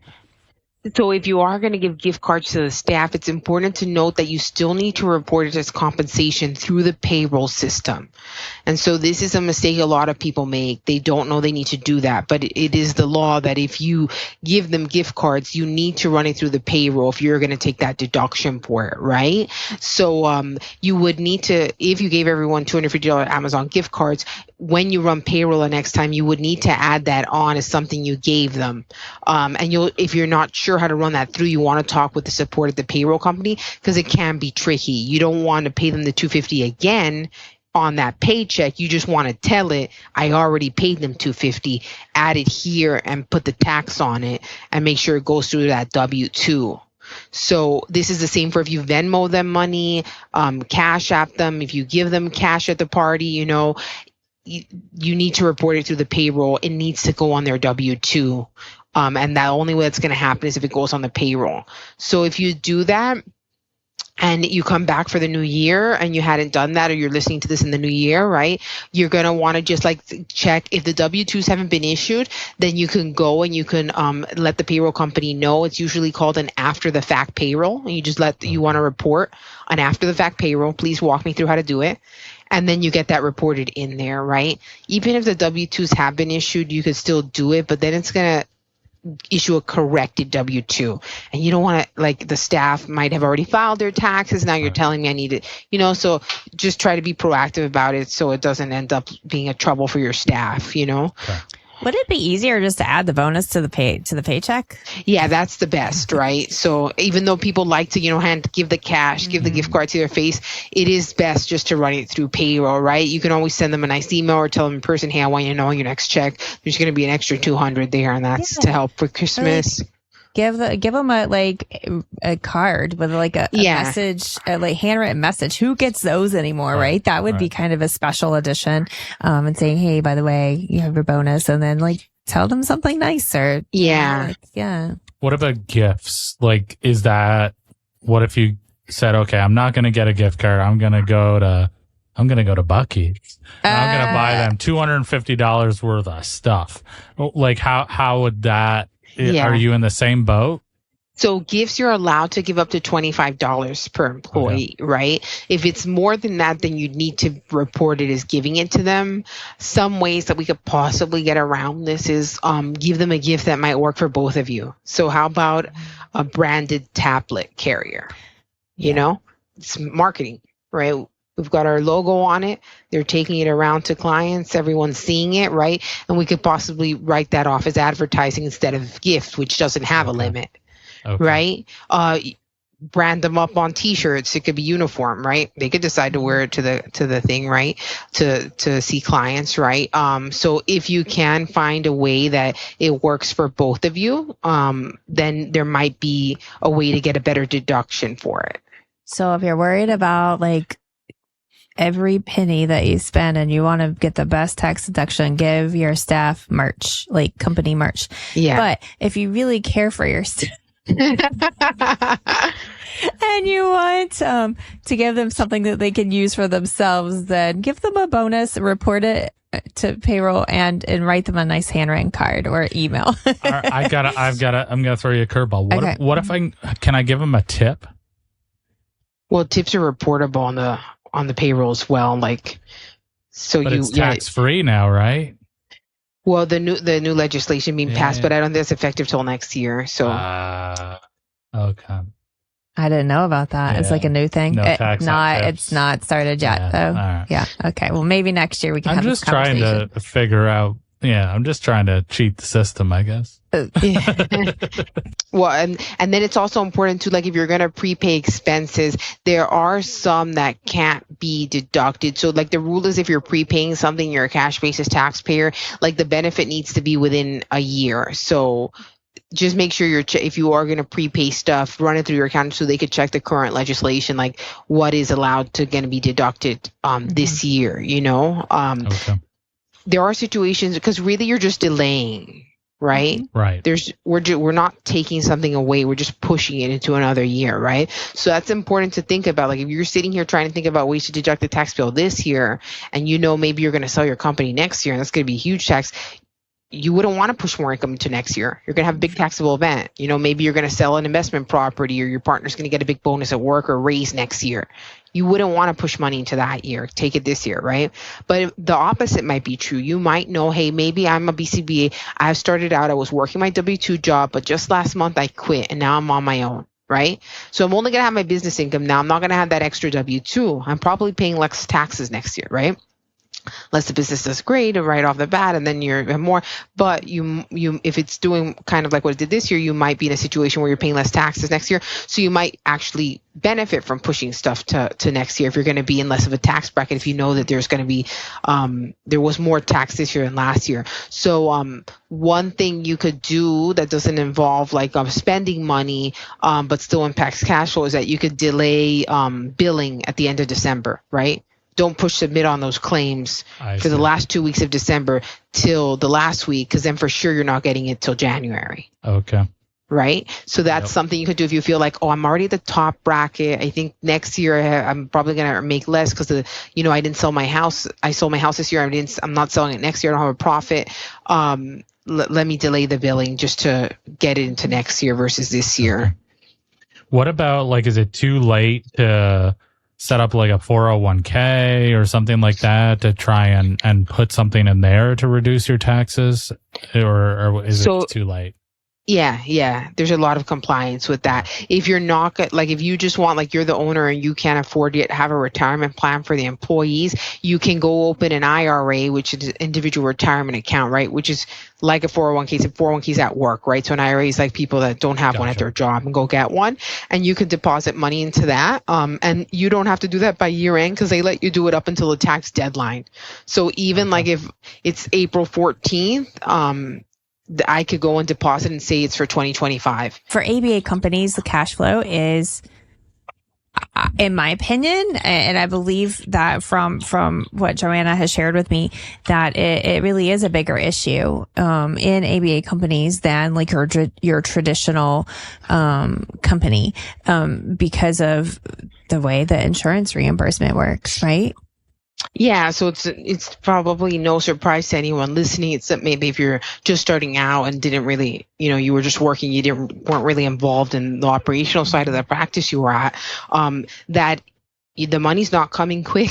So if you are going to give gift cards to the staff, it's important to note that you still need to report it as compensation through the payroll system. And so this is a mistake a lot of people make. They don't know they need to do that, but it is the law that if you give them gift cards, you need to run it through the payroll if you're going to take that deduction for it, right? So you would need to, if you gave everyone $250 Amazon gift cards, when you run payroll the next time, you would need to add that on as something you gave them. And if you're not sure how to run that through, you want to talk with the support of the payroll company because it can be tricky. You don't want to pay them the $250 again on that paycheck. You just want to tell it, I already paid them $250, add it here and put the tax on it and make sure it goes through that W-2. So this is the same for if you Venmo them money, Cash App them, if you give them cash at the party, you need to report it through the payroll. It needs to go on their W-2. And the only way that's going to happen is if it goes on the payroll. So if you do that and you come back for the new year and you hadn't done that, or you're listening to this in the new year, right? You're going to want to just check if the W-2s haven't been issued, then you can go and you can let the payroll company know. It's usually called an after the fact payroll. And you just you want to report an after the fact payroll. Please walk me through how to do it. And then you get that reported in there, right? Even if the W-2s have been issued, you could still do it, but then it's going to issue a corrected W-2. And you don't want to, the staff might have already filed their taxes. Now you're telling me I need it, so just try to be proactive about it so it doesn't end up being a trouble for your staff, Okay. Would it be easier just to add the bonus to the paycheck? Yeah, that's the best, right? So even though people like to, give the cash, give the gift card to their face, it is best just to run it through payroll, right? You can always send them a nice email or tell them in person, hey, I want you to know on your next check, there's going to be an extra $200 there, and that's to help for Christmas. Give them a card with a message, a handwritten message. Who gets those anymore, right? That would be kind of a special edition. And saying, hey, by the way, you have your bonus, and then tell them something nicer. Yeah. What about gifts? What if you said, okay, I'm not going to get a gift card. I'm going to go to Buc-ee's. I'm going to buy them $250 worth of stuff. How would that? Are you in the same boat? So gifts, you're allowed to give up to $25 per employee, right? If it's more than that, then you need to report it as giving it to them. Some ways that we could possibly get around this is give them a gift that might work for both of you. So how about a branded tablet carrier? It's marketing, right? We've got our logo on it. They're taking it around to clients. Everyone's seeing it, right? And we could possibly write that off as advertising instead of gift, which doesn't have a limit, right? Brand them up on T-shirts. It could be uniform, right? They could decide to wear it to the thing, right? To see clients, right? So if you can find a way that it works for both of you, then there might be a way to get a better deduction for it. So if you're worried about every penny that you spend and you want to get the best tax deduction, give your staff merch, company merch. Yeah. But if you really care for your staff and you want to give them something that they can use for themselves, then give them a bonus, report it to payroll and write them a nice handwritten card or email. I'm gonna throw you a curveball. What if can I give them a tip? Well, tips are reportable on the payroll as well. So but it's tax free now, right? Well, the new legislation being passed, but I don't think it's effective till next year. So okay. I didn't know about that. It's a new thing. No tax it's not started yet though. Right. Yeah. Okay. Well, maybe next year we can have this conversation. I'm just trying to figure out. Yeah, I'm just trying to cheat the system, I guess. Well, and then it's also important to if you're going to prepay expenses, there are some that can't be deducted. So the rule is if you're prepaying something, you're a cash basis taxpayer, the benefit needs to be within a year. So just make sure if you are going to prepay stuff, run it through your accountant so they could check the current legislation, like what is allowed to going to be deducted this year. Okay. There are situations because really you're just delaying, right? Right. We're not taking something away. We're just pushing it into another year, right? So that's important to think about. Like if you're sitting here trying to think about ways to deduct the tax bill this year, and maybe you're going to sell your company next year, and that's going to be a huge tax. You wouldn't want to push more income into next year. You're going to have a big taxable event. Maybe you're going to sell an investment property, or your partner's going to get a big bonus at work or raise next year. You wouldn't want to push money into that year. Take it this year, right? But the opposite might be true. You might know, hey, maybe I'm a BCBA. I started out, I was working my W-2 job, but just last month I quit and now I'm on my own, right? So I'm only going to have my business income now. I'm not going to have that extra W-2. I'm probably paying less taxes next year, right? Unless the business does great right off the bat, and then you're more. But you if it's doing kind of like what it did this year, you might be in a situation where you're paying less taxes next year. So you might actually benefit from pushing stuff to next year if you're going to be in less of a tax bracket. If you know that there's going to be there was more tax this year than last year. So one thing you could do that doesn't involve like spending money but still impacts cash flow is that you could delay billing at the end of December, right? Don't push submit on those claims for the last 2 weeks of December till the last week, because then for sure you're not getting it till January. Okay. Right? So that's something you could do if you feel like, oh, I'm already at the top bracket. I think next year I'm probably going to make less because I didn't sell my house. I sold my house this year. I'm not selling it next year. I don't have a profit. Let me delay the billing just to get it into next year versus this year. What about is it too late to set up like a 401k or something like that to try and put something in there to reduce your taxes, or is it too late? Yeah. There's a lot of compliance with that. If you're not if you just want, you're the owner and you can't afford yet to have a retirement plan for the employees, you can go open an IRA, which is an individual retirement account, right? Which is like a 401k. So 401k is at work, right? So an IRA is like people that don't have one at their job and go get one, and you can deposit money into that. And you don't have to do that by year end because they let you do it up until the tax deadline. So even if it's April 14th, I could go and deposit and say it's for 2025. For ABA companies, the cash flow is, in my opinion, and I believe that from what Johanna has shared with me, that it really is a bigger issue in ABA companies than your traditional company because of the way the insurance reimbursement works, right? Yeah, so it's probably no surprise to anyone listening, except maybe if you're just starting out and didn't really, you were just working, weren't really involved in the operational side of the practice you were at, that the money's not coming quick,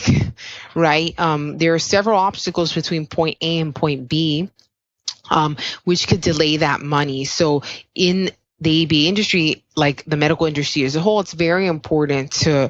right? There are several obstacles between point A and point B, which could delay that money. So in the ABA industry, like the medical industry as a whole, it's very important to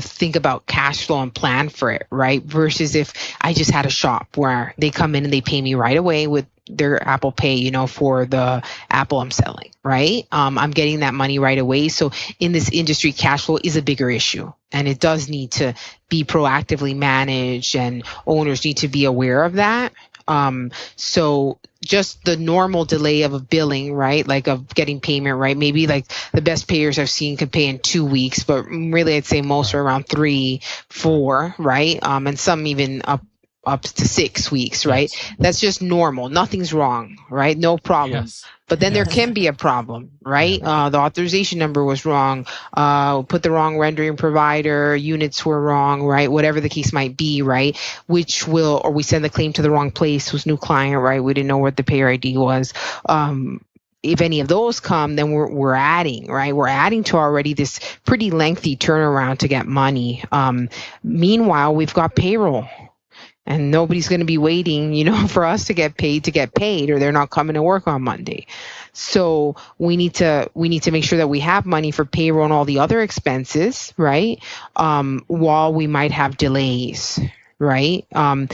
think about cash flow and plan for it, right? Versus if I just had a shop where they come in and they pay me right away with their Apple Pay, for the Apple I'm selling, right? I'm getting that money right away. So in this industry, cash flow is a bigger issue, and it does need to be proactively managed, and owners need to be aware of that. So just the normal delay of a billing, right? Of getting payment, right? Maybe the best payers I've seen could pay in 2 weeks, but really I'd say most are around 3, 4, right? And some even up to 6 weeks, right? That's just normal. Nothing's wrong, right? No problem. Yes. But then there can be a problem, right? The authorization number was wrong, put the wrong rendering provider, units were wrong, right? Whatever the case might be, right? Or we send the claim to the wrong place, was new client, right? We didn't know what the payer ID was. If any of those come, then we're adding, right? We're adding to already this pretty lengthy turnaround to get money. Meanwhile, we've got payroll. And nobody's going to be waiting, for us to get paid, or they're not coming to work on Monday. So we need to make sure that we have money for payroll and all the other expenses, right? While we might have delays, right? And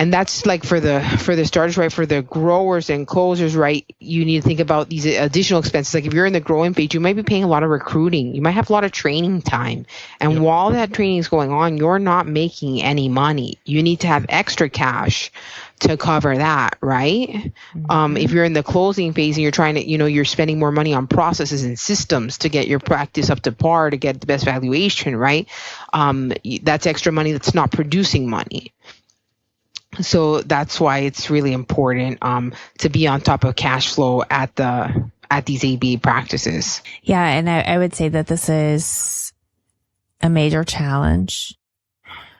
And that's like for the starters, right? For the growers and closers, right? You need to think about these additional expenses. Like if you're in the growing phase, you might be paying a lot of recruiting. You might have a lot of training time. And while that training is going on, you're not making any money. You need to have extra cash to cover that, right? If you're in the closing phase and you're trying to, you're spending more money on processes and systems to get your practice up to par, to get the best valuation, right? That's extra money that's not producing money. So that's why it's really important to be on top of cash flow at these ABA practices. Yeah, and I would say that this is a major challenge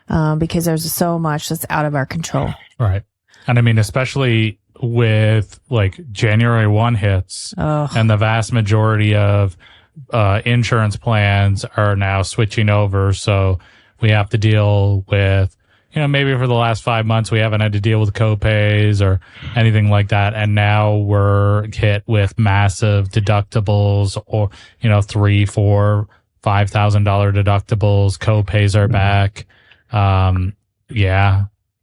because there's so much that's out of our control. Right. And I mean, especially with like January 1 hits and the vast majority of insurance plans are now switching over. So we have to deal with, maybe for the last 5 months, we haven't had to deal with copays or anything like that. And now we're hit with massive deductibles or, $3,000, $4,000, $5,000 deductibles. Copays are back.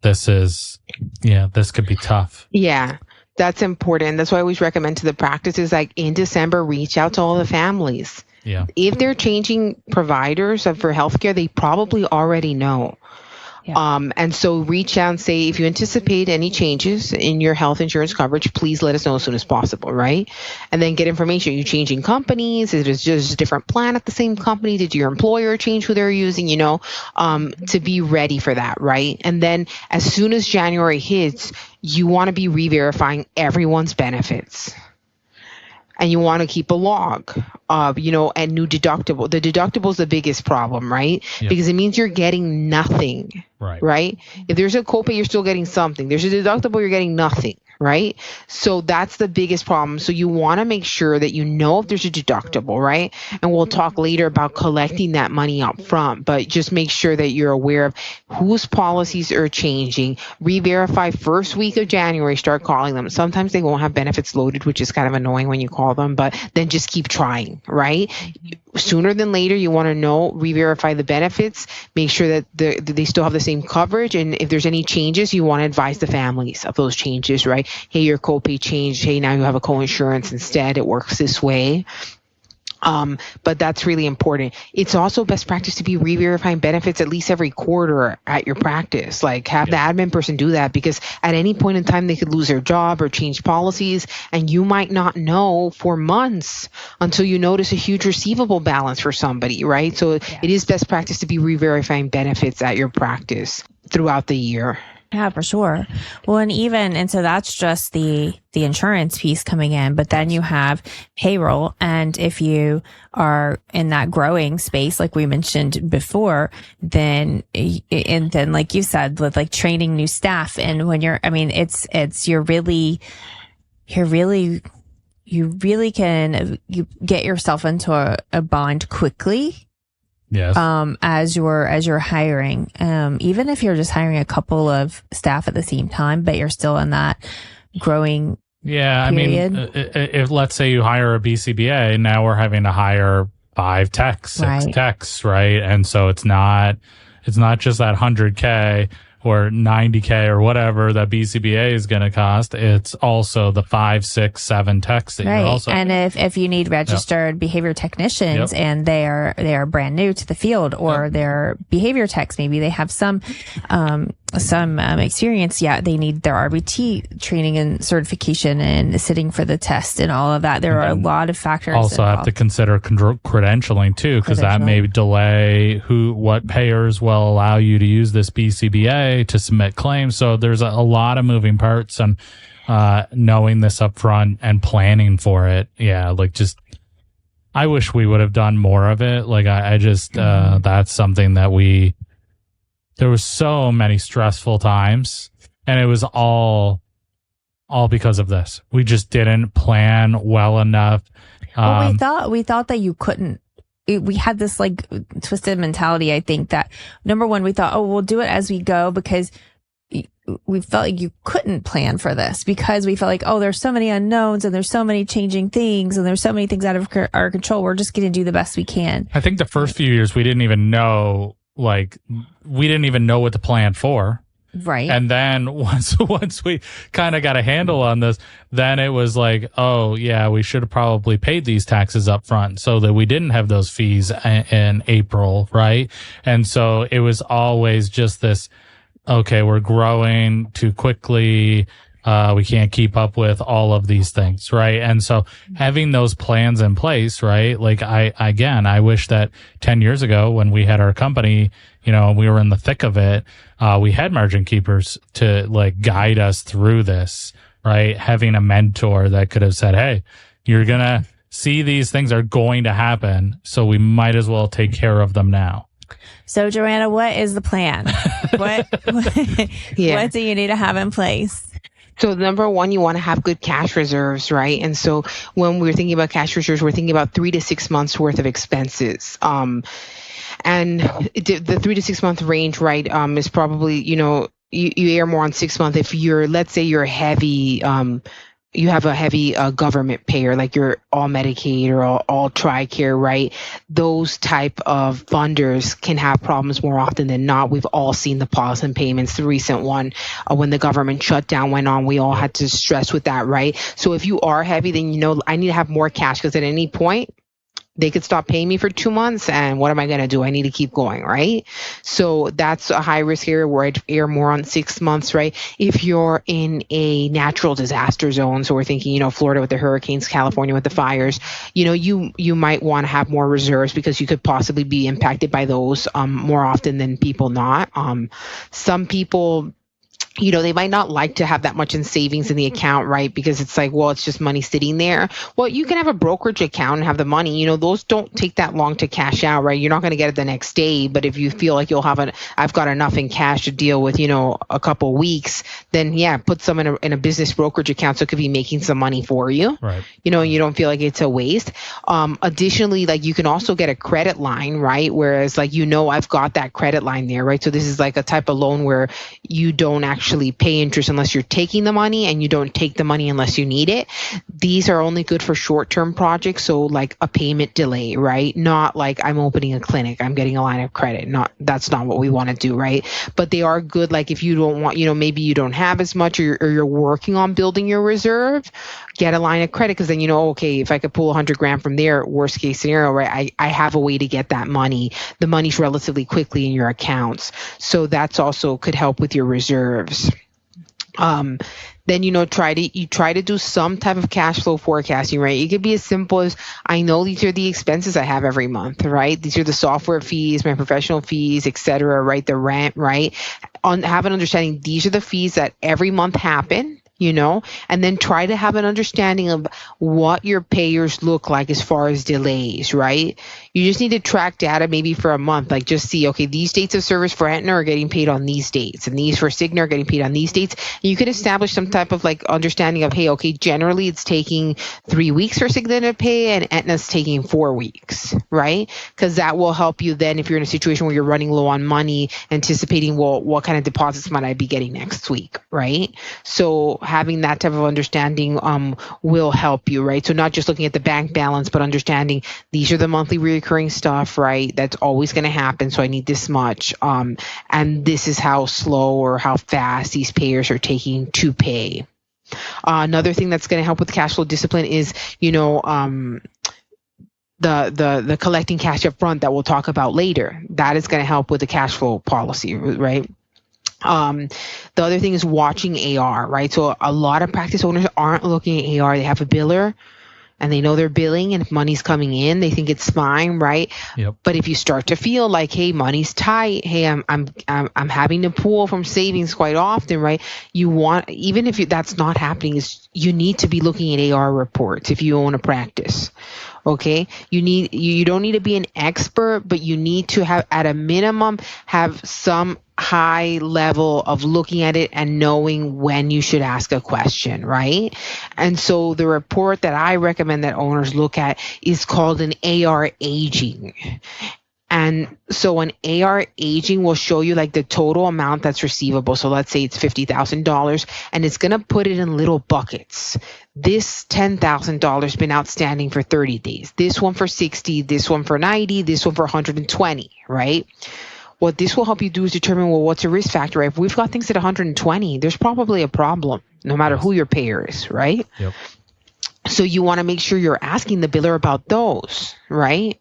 This could be tough. Yeah. That's important. That's why I always recommend to the practices, like in December, reach out to all the families. Yeah. If they're changing providers for healthcare, they probably already know. Yeah. And so reach out and say, if you anticipate any changes in your health insurance coverage, please let us know as soon as possible, right? And then get information. Are you changing companies? Is it just a different plan at the same company? Did your employer change who they're using, to be ready for that, right? And then as soon as January hits, you want to be re-verifying everyone's benefits. And you want to keep a log of, and new deductible. The deductible is the biggest problem, right? Yep. Because it means you're getting nothing, right? If there's a copay, you're still getting something. There's a deductible, you're getting nothing, right? So that's the biggest problem. So you want to make sure that if there's a deductible, right? And we'll talk later about collecting that money up front, but just make sure that you're aware of whose policies are changing. Re-verify first week of January, start calling them. Sometimes they won't have benefits loaded, which is kind of annoying when you call them, but then just keep trying, right? Sooner than later, you want to know, re-verify the benefits, make sure that they still have the same coverage. And if there's any changes, you want to advise the families of those changes, right? Hey, your copay changed. Hey, now you have a co-insurance instead. It works this way. But that's really important. It's also best practice to be re-verifying benefits at least every quarter at your practice. Like have the admin person do that, because at any point in time they could lose their job or change policies, and you might not know for months until you notice a huge receivable balance for somebody, right? So it is best practice to be re-verifying benefits at your practice throughout the year. Yeah, for sure. Well, and so that's just the insurance piece coming in, but then you have payroll. And if you are in that growing space, like we mentioned before, then like you said, with like training new staff, and when you get yourself into a bind quickly. Yes. As you're hiring, even if you're just hiring a couple of staff at the same time, but you're still in that growing period. I mean, if let's say you hire a BCBA, now we're having to hire 5 techs, 6 techs, right? And so it's not just that $100K or $90K or whatever that BCBA is going to cost. It's also the 5, 6, 7 techs that you're also. And if you need registered behavior technicians and they are brand new to the field, or they're behavior techs, maybe they have some experience. Yeah, they need their RBT training and certification and sitting for the test and all of that. There are a lot of factors. Also have to consider credentialing too, because that may delay what payers will allow you to use this BCBA to submit claims. So there's a lot of moving parts, and knowing this up front and planning for it. Yeah, I wish we would have done more of it. Like I just that's something that there was so many stressful times, and it was all because of this. We just didn't plan well enough. Well, we thought that you couldn't. We had this like twisted mentality. I think that number one, we thought, we'll do it as we go, because we felt like you couldn't plan for this, because we felt like, there's so many unknowns and there's so many changing things and there's so many things out of our control. We're just going to do the best we can. I think the first few years we didn't even know what to plan for. Right. And then once we kind of got a handle on this, then it was like, oh yeah, we should have probably paid these taxes up front so that we didn't have those fees in April, right? And so it was always just this, okay, we're growing too quickly. We can't keep up with all of these things, right? And so having those plans in place, right? Like I wish that 10 years ago when we had our company, we were in the thick of it, we had margin keepers to like guide us through this, right? Having a mentor that could have said, hey, you're going to see these things are going to happen, so we might as well take care of them now. So, Johanna, what is the plan? What do you need to have in place? So number one, you want to have good cash reserves, right? And so when we're thinking about cash reserves, we're thinking about 3 to 6 months worth of expenses. And the 3 to 6 month range, right, is probably, you err more on 6 months if let's say you're heavy, you have a heavy government payer, like you're all Medicaid or all TRICARE, right? Those type of funders can have problems more often than not. We've all seen the pause in payments. The recent one, when the government shutdown went on, we all had to stress with that, right? So if you are heavy, then I need to have more cash, because at any point, they could stop paying me for 2 months, and what am I going to do? I need to keep going, right? So that's a high risk area where I'd err more on 6 months, right? If you're in a natural disaster zone, so we're thinking, Florida with the hurricanes, California with the fires, you might want to have more reserves because you could possibly be impacted by those more often than people not. Some people, they might not like to have that much in savings in the account, right? Because it's like, well, it's just money sitting there. Well, you can have a brokerage account and have the money. Those don't take that long to cash out, right? You're not going to get it the next day. But if you feel like I've got enough in cash to deal with, a couple weeks, then yeah, put some in a business brokerage account so it could be making some money for you. Right. You don't feel like it's a waste. Additionally, like you can also get a credit line, right? Whereas like, I've got that credit line there, right? So this is like a type of loan where you don't actually pay interest unless you're taking the money, and you don't take the money unless you need it. These are only good for short-term projects. So like a payment delay, right? Not like I'm opening a clinic, I'm getting a line of credit. That's not what we want to do, right? But they are good. Like if you don't want, maybe you don't have as much, or you're working on building your reserve, get a line of credit, because then okay, if I could pull 100 grand from there, worst case scenario, right? I have a way to get that money. The money's relatively quickly in your accounts. So that's also could help with your reserves. Then, try to do some type of cash flow forecasting, right? It could be as simple as, I know these are the expenses I have every month, right? These are the software fees, my professional fees, etc., right? The rent, right? Have an understanding, these are the fees that every month happen. And then try to have an understanding of what your payers look like as far as delays, right? You just need to track data maybe for a month, like just see, okay, these dates of service for Aetna are getting paid on these dates, and these for Cigna are getting paid on these dates. And you can establish some type of like understanding of, hey, okay, generally it's taking 3 weeks for Cigna to pay, and Aetna's taking 4 weeks, right? Because that will help you then if you're in a situation where you're running low on money, anticipating, well, what kind of deposits might I be getting next week, right? So having that type of understanding will help you, right? So not just looking at the bank balance, but understanding these are the monthly recurring stuff, right? That's always going to happen. So I need this much. And this is how slow or how fast these payers are taking to pay. Another thing that's going to help with cash flow discipline is, the collecting cash up front that we'll talk about later. That is going to help with the cash flow policy, right? The other thing is watching AR, right? So a lot of practice owners aren't looking at AR. They have a biller and they know they're billing, and if money's coming in, they think it's fine, right? Yep. But if you start to feel like, hey, money's tight, hey, I'm having to pull from savings quite often, right? Even if that's not happening, you need to be looking at AR reports if you own a practice. Okay, you don't need to be an expert, but you need to have, at a minimum, have some high level of looking at it and knowing when you should ask a question, right? And so the report that I recommend that owners look at is called an AR aging. And so an AR aging will show you like the total amount that's receivable. So let's say it's $50,000, and it's going to put it in little buckets. This $10,000 been outstanding for 30 days. This one for 60, this one for 90, this one for 120, right? what this will help you do is determine, well, what's a risk factor, right? If we've got things at 120, there's probably a problem, no matter who your payer is, right? Yep. So you want to make sure you're asking the biller about those, right?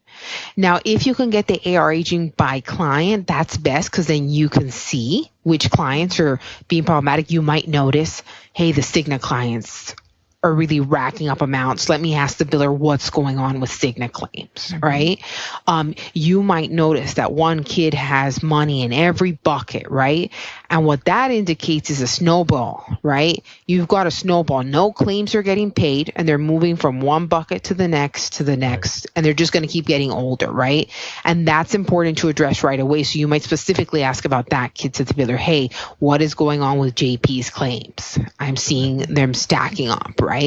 Now, if you can get the AR aging by client, that's best, because then you can see which clients are being problematic. You might notice, hey, the Cigna clients are really racking up amounts. Let me ask the biller what's going on with Cigna claims, right? You might notice that one kid has money in every bucket, right? And what that indicates is a snowball, right? You've got a snowball. No claims are getting paid, and they're moving from one bucket to the next, and they're just going to keep getting older, right? And that's important to address right away. So you might specifically ask about that kid to the biller. Hey, what is going on with JP's claims? I'm seeing them stacking up, right?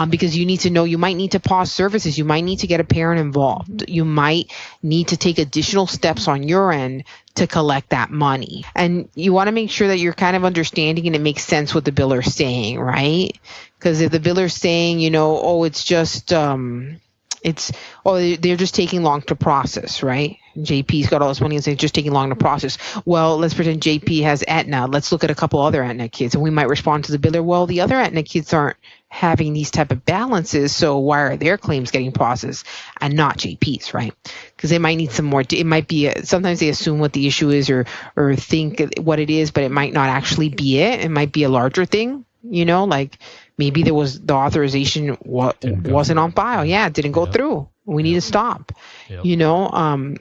Because you need to know, you might need to pause services. You might need to get a parent involved. You might need to take additional steps on your end to collect that money. And you want to make sure that you're kind of understanding and it makes sense what the biller's saying, right? Because if the biller's saying, it's just, they're just taking long to process, right? JP's got all this money and they're just taking long to process. Well, let's pretend JP has Aetna. Let's look at a couple other Aetna kids. And we might respond to the biller, well, the other Aetna kids aren't having these type of balances, so why are their claims getting processed and not JP's, right? Because they might need some more. It might be sometimes they assume what the issue is or think what it is, but it might not actually be it. It might be a larger thing, like maybe there was the authorization wasn't on file. Yeah, it didn't go through. We need to stop.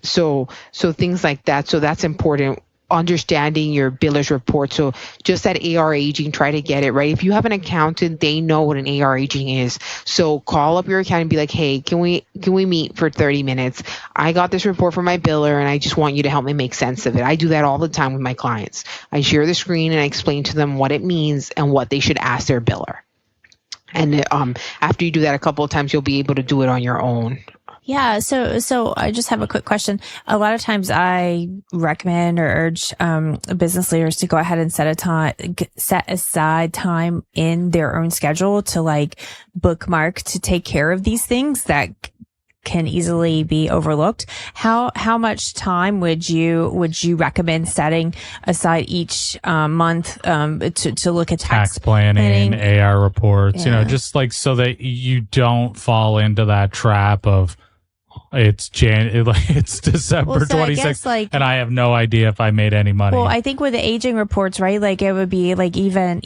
So things like that. So that's important. Understanding your biller's report. So just that AR aging, try to get it right. If you have an accountant, they know what an AR aging is. So call up your accountant and be like, hey, can we meet for 30 minutes? I got this report from my biller and I just want you to help me make sense of it. I do that all the time with my clients. I share the screen and I explain to them what it means and what they should ask their biller. And after you do that a couple of times, you'll be able to do it on your own. Yeah. So I just have a quick question. A lot of times I recommend or urge, business leaders to go ahead and set aside time in their own schedule to bookmark to take care of these things that can easily be overlooked. How much time would you recommend setting aside each month to look at tax planning, AR reports, just so that you don't fall into that trap of it's December 26th and I have no idea if I made any money. Well, I think with the aging reports, right? It would be even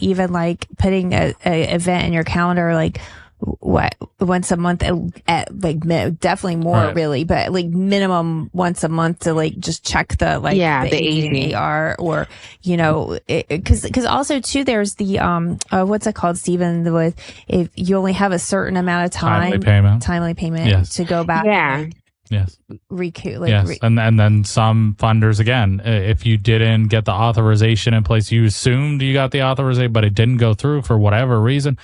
putting a event in your calendar, once a month at definitely more, right, really, but minimum once a month to just check the aging AR, or because also too there's the what's it called, Stephen, with if you only have a certain amount of time, timely payment yes, to go back, yes, recoup, yes, and then some funders, again, if you didn't get the authorization in place, you assumed you got the authorization, but it didn't go through for whatever reason,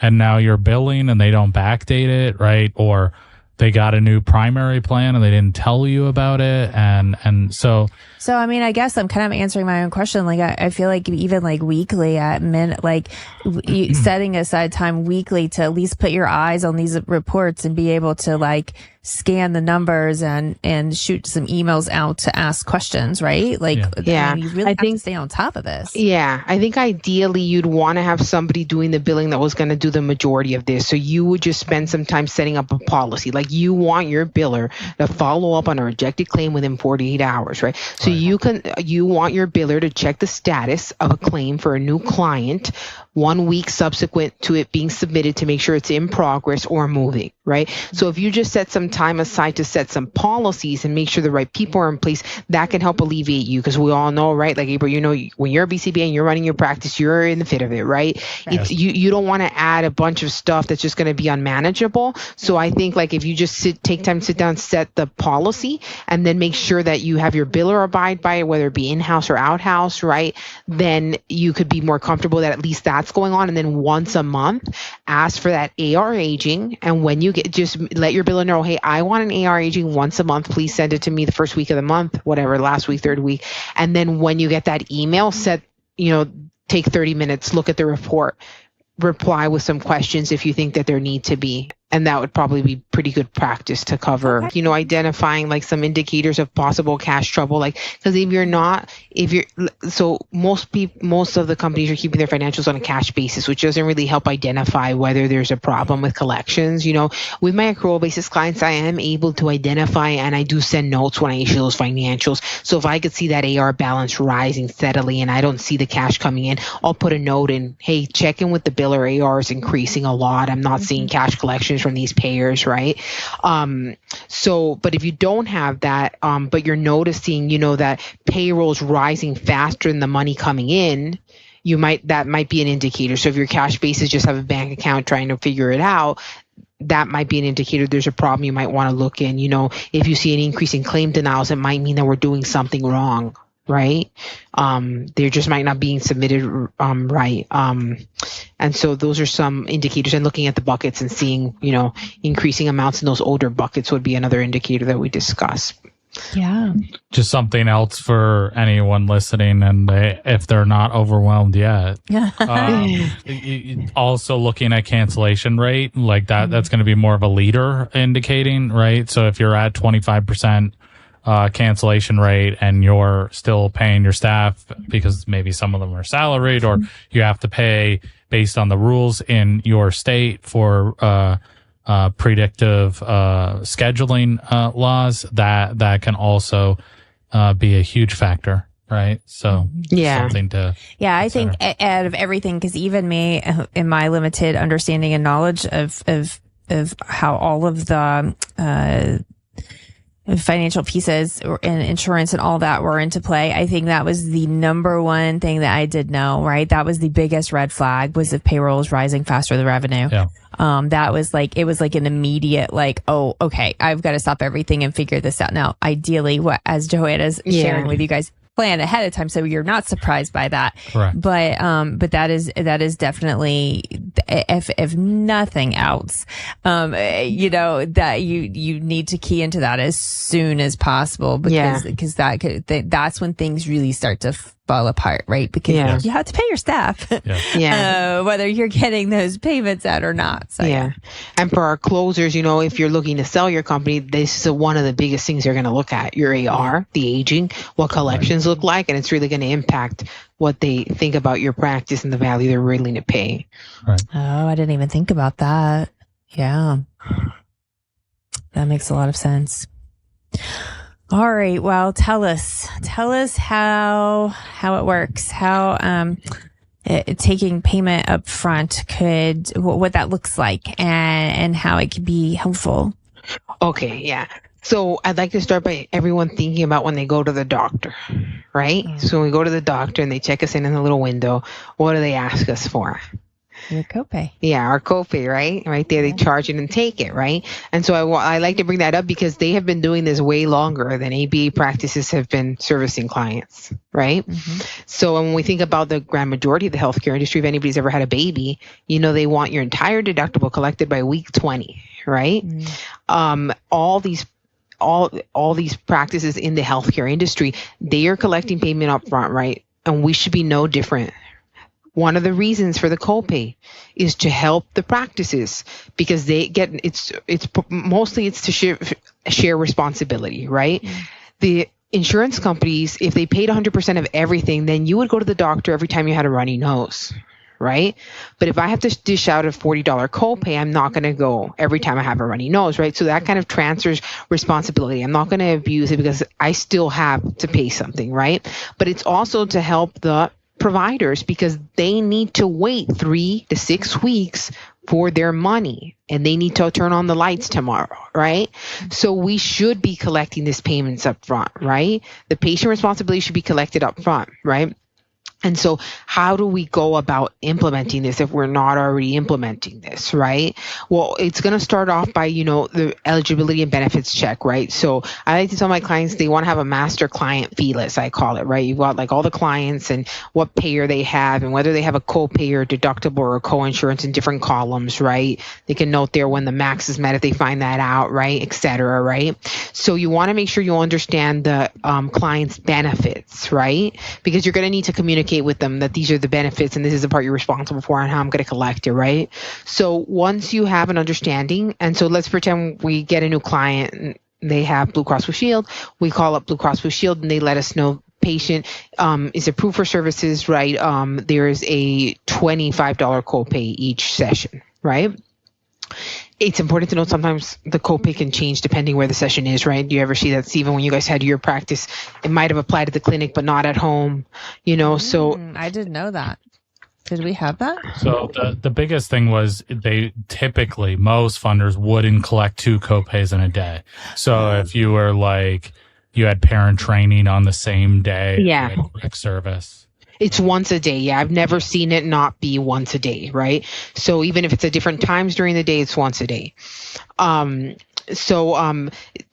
and now you're billing and they don't backdate it, right? Or they got a new primary plan and they didn't tell you about it, and so. So, I mean, I guess I'm kind of answering my own question. I feel like even weekly setting aside time weekly to at least put your eyes on these reports and be able to scan the numbers and shoot some emails out to ask questions, right? Yeah. You really have to stay on top of this. Yeah. I think ideally you'd want to have somebody doing the billing that was going to do the majority of this. So you would just spend some time setting up a policy. You want your biller to follow up on a rejected claim within 48 hours, right? So you want your biller to check the status of a claim for a new client 1 week subsequent to it being submitted to make sure it's in progress or moving, right? So if you just set some time aside to set some policies and make sure the right people are in place, that can help alleviate you, because we all know, right? April, when you're a BCBA and you're running your practice, you're in the fit of it, right? It's, you don't want to add a bunch of stuff that's just going to be unmanageable. So I think if you just take time to sit down, set the policy, and then make sure that you have your biller abide by it, whether it be in-house or out-house, right? Then you could be more comfortable that at least that's going on. And then once a month, ask for that AR aging. And when you just let your biller know, hey, I want an AR aging once a month. Please send it to me the first week of the month, whatever, last week, third week. And then when you get that email, take 30 minutes, look at the report, reply with some questions if you think that there need to be. And that would probably be pretty good practice to cover, identifying like some indicators of possible cash trouble. Like, because most of the companies are keeping their financials on a cash basis, which doesn't really help identify whether there's a problem with collections. With my accrual basis clients, I am able to identify, and I do send notes when I issue those financials. So if I could see that AR balance rising steadily and I don't see the cash coming in, I'll put a note in, hey, check in with the bill, or AR is increasing a lot. I'm not seeing cash collections from these payers, right? But if you don't have that, but you're noticing, that payroll's rising faster than the money coming in, that might be an indicator. So if your cash basis just have a bank account trying to figure it out, that might be an indicator there's a problem you might want to look in. If you see an increase in claim denials, it might mean that we're doing something wrong, right? They just might not being submitted right. And so those are some indicators, and looking at the buckets and seeing, increasing amounts in those older buckets would be another indicator that we discuss. Yeah. Just something else for anyone listening, and if they're not overwhelmed yet. Also looking at cancellation rate, like that's going to be more of a leader indicating, right? So if you're at 25% cancellation rate and you're still paying your staff because maybe some of them are salaried, or you have to pay based on the rules in your state for predictive scheduling laws, that can also be a huge factor, right? So something to I think out of everything, because even me, in my limited understanding and knowledge of how all of the financial pieces and insurance and all that were into play, I think that was the number one thing that I did know, right? That was the biggest red flag, was if payroll is rising faster than revenue. Yeah. That was like, it was like an immediate, like, oh, okay, I've got to stop everything and figure this out. Now, ideally, as Johanna's sharing with you guys, plan ahead of time so you're not surprised by that. Correct. But that is definitely, if nothing else, that you need to key into that as soon as possible, because that's when things really start to fall apart, right? Because you have to pay your staff, whether you're getting those payments out or not. So and for our closers, if you're looking to sell your company, this is one of the biggest things you're going to look at: your AR, the aging, what collections look like, and it's really going to impact what they think about your practice and the value they're willing to pay. Right. Oh, I didn't even think about that. Yeah, that makes a lot of sense. All right. Well, tell us how it works, how taking payment up front what that looks like, and how it could be helpful. Okay. Yeah. So I'd like to start by everyone thinking about when they go to the doctor, right? So when we go to the doctor and they check us in the little window, what do they ask us for? Your copay. Yeah, our copay, right? Right there, they charge it and take it, right? And so I like to bring that up because they have been doing this way longer than ABA practices have been servicing clients, right? So when we think about the grand majority of the healthcare industry, if anybody's ever had a baby, they want your entire deductible collected by week 20, right? All these practices in the healthcare industry, they are collecting payment up front, right? And we should be no different. One of the reasons for the copay is to help the practices, because they get it's mostly to share responsibility, right? The insurance companies, if they paid 100% of everything, then you would go to the doctor every time you had a runny nose, right? But if I have to dish out a $40 copay, I'm not going to go every time I have a runny nose, right? So that kind of transfers responsibility. I'm not going to abuse it because I still have to pay something, right? But it's also to help the providers, because they need to wait 3 to 6 weeks for their money, and they need to turn on the lights tomorrow, right? So we should be collecting these payments up front, right? The patient responsibility should be collected up front, right? And so how do we go about implementing this if we're not already implementing this, right? Well, it's going to start off by, the eligibility and benefits check, right? So I like to tell my clients they want to have a master client fee list, I call it, right? You've got like all the clients and what payer they have and whether they have a co-pay or deductible or co-insurance in different columns, right? They can note there when the max is met if they find that out, right? Et cetera, right? So you want to make sure you understand the client's benefits, right? Because you're going to need to communicate with them that these are the benefits and this is the part you're responsible for and how I'm going to collect it, right? So once you have an understanding, and so let's pretend we get a new client and they have Blue Cross Blue Shield. We call up Blue Cross Blue Shield and they let us know patient is approved for services, right? There is a $25 copay each session, right? It's important to note sometimes the copay can change depending where the session is, right? Do you ever see that, Stephen, when you guys had your practice, it might have applied to the clinic, but not at home, so. I didn't know that. Did we have that? So the biggest thing was most funders wouldn't collect 2 copays in a day. So if you were like, you had parent training on the same day, yeah, you had quick service. It's once a day. Yeah, I've never seen it not be once a day, right? So even if it's at different times during the day, it's once a day.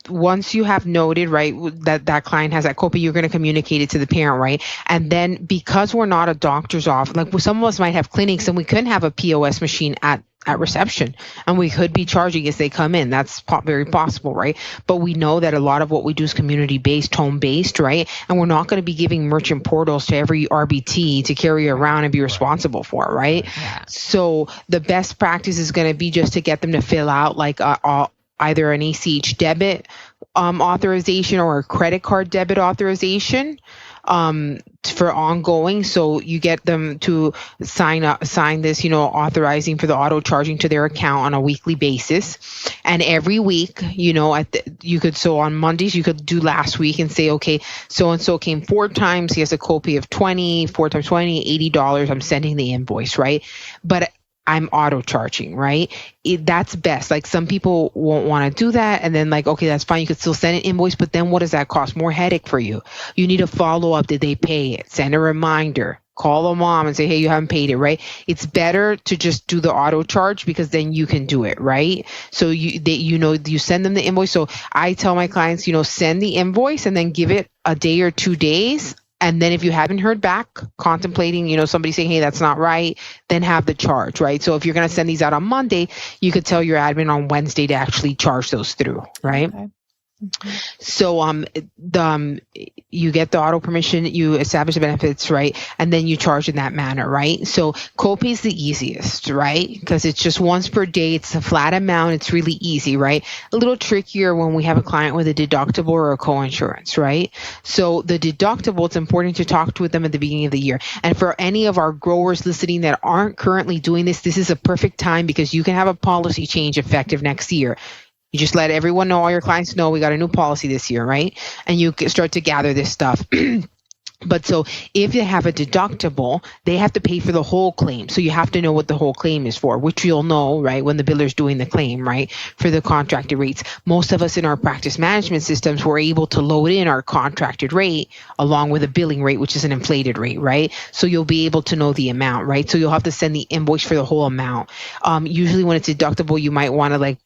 Once you have noted, right, that client has that copay, you're going to communicate it to the parent, right? And then because we're not a doctor's office, like some of us might have clinics and we couldn't have a POS machine at reception and we could be charging as they come in. That's very possible, right? But we know that a lot of what we do is community-based, home-based, right? And we're not going to be giving merchant portals to every RBT to carry around and be responsible for, right? Yeah. So the best practice is going to be just to get them to fill out like either an ACH debit authorization or a credit card debit authorization for ongoing. So you get them to sign this, authorizing for the auto charging to their account on a weekly basis. And every week, so on Mondays, you could do last week and say, okay, so-and-so came 4 times. He has a copay of 4 times 20, $80. I'm sending the invoice, right? But I'm auto charging, right? That's best. Like some people won't want to do that. And then like, okay, that's fine. You could still send an invoice, but then what does that cost? More headache for you. You need a follow up. Did they pay it? Send a reminder. Call a mom and say, hey, you haven't paid it, right? It's better to just do the auto charge because then you can do it, right? So you send them the invoice. So I tell my clients, send the invoice and then give it a day or 2 days. And then if you haven't heard back, contemplating, somebody saying, hey, that's not right, then have the charge, right? So if you're going to send these out on Monday, you could tell your admin on Wednesday to actually charge those through, right? Okay. Mm-hmm. So you get the auto permission, you establish the benefits, right? And then you charge in that manner, right? So copay is the easiest, right? Because it's just once per day. It's a flat amount. It's really easy, right? A little trickier when we have a client with a deductible or a co-insurance, right? So the deductible, it's important to talk with them at the beginning of the year. And for any of our growers listening that aren't currently doing this is a perfect time because you can have a policy change effective next year. You just let everyone know, all your clients know we got a new policy this year, right? And you start to gather this stuff. But so if they have a deductible, they have to pay for the whole claim. So you have to know what the whole claim is for, which you'll know, right, when the biller's doing the claim, right, for the contracted rates. Most of us in our practice management systems were able to load in our contracted rate along with a billing rate, which is an inflated rate, right? So you'll be able to know the amount, right? So you'll have to send the invoice for the whole amount. Usually when it's deductible, you might want to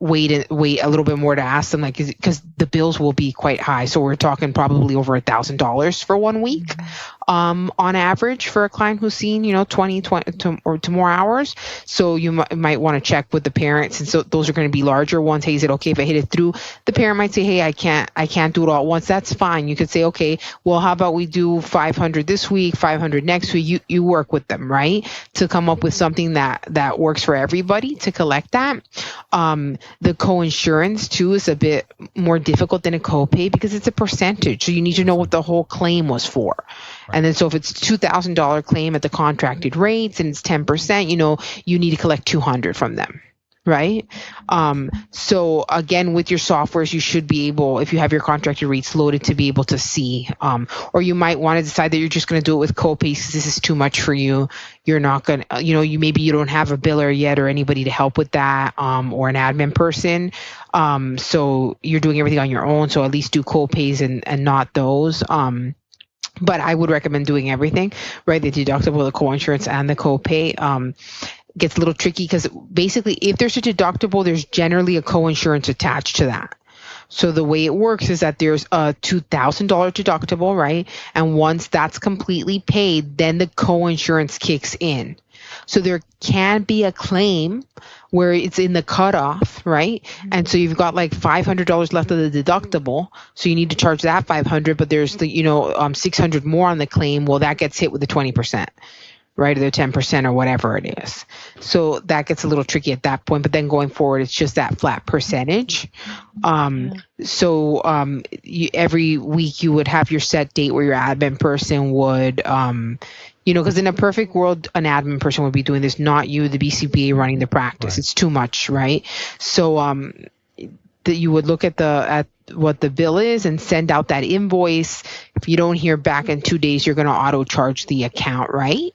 wait a little bit more to ask them, because the bills will be quite high. So we're talking probably over $1,000 for 1 week, on average for a client who's seen, 20 or to more hours. So you might want to check with the parents. And so those are going to be larger ones. Hey, is it okay if I hit it through? The parent might say, hey, I can't do it all at once. That's fine. You could say, okay, well, how about we do 500 this week, 500 next week? You work with them, right? To come up with something that works for everybody to collect that. The co-insurance too is a bit more difficult than a copay because it's a percentage. So you need to know what the whole claim was for. Right. And then so if it's $2,000 claim at the contracted rates and it's 10%, you need to collect $200 from them. Right. So again, with your softwares, you should be able, if you have your contracted rates loaded, to be able to see, or you might want to decide that you're just going to do it with copays because this is too much for you. You're not going to, you don't have a biller yet or anybody to help with that, or an admin person. So you're doing everything on your own. So at least do copays and not those. But I would recommend doing everything, right? The deductible, the co-insurance, and the copay. Gets a little tricky because basically if there's a deductible, there's generally a co-insurance attached to that. So the way it works is that there's a $2,000 deductible, right? And once that's completely paid, then the co-insurance kicks in. So there can be a claim where it's in the cutoff, right? And so you've got like $500 left of the deductible. So you need to charge that $500, but there's the, $600 more on the claim. Well, that gets hit with the 20%. Right, or the 10% or whatever it is. So that gets a little tricky at that point. But then going forward, it's just that flat percentage. Every week you would have your set date where your admin person would, because in a perfect world, an admin person would be doing this, not you, the BCPA running the practice. Right. It's too much, right? So that you would look at what the bill is and send out that invoice. If you don't hear back in 2 days, you're going to auto charge the account, right?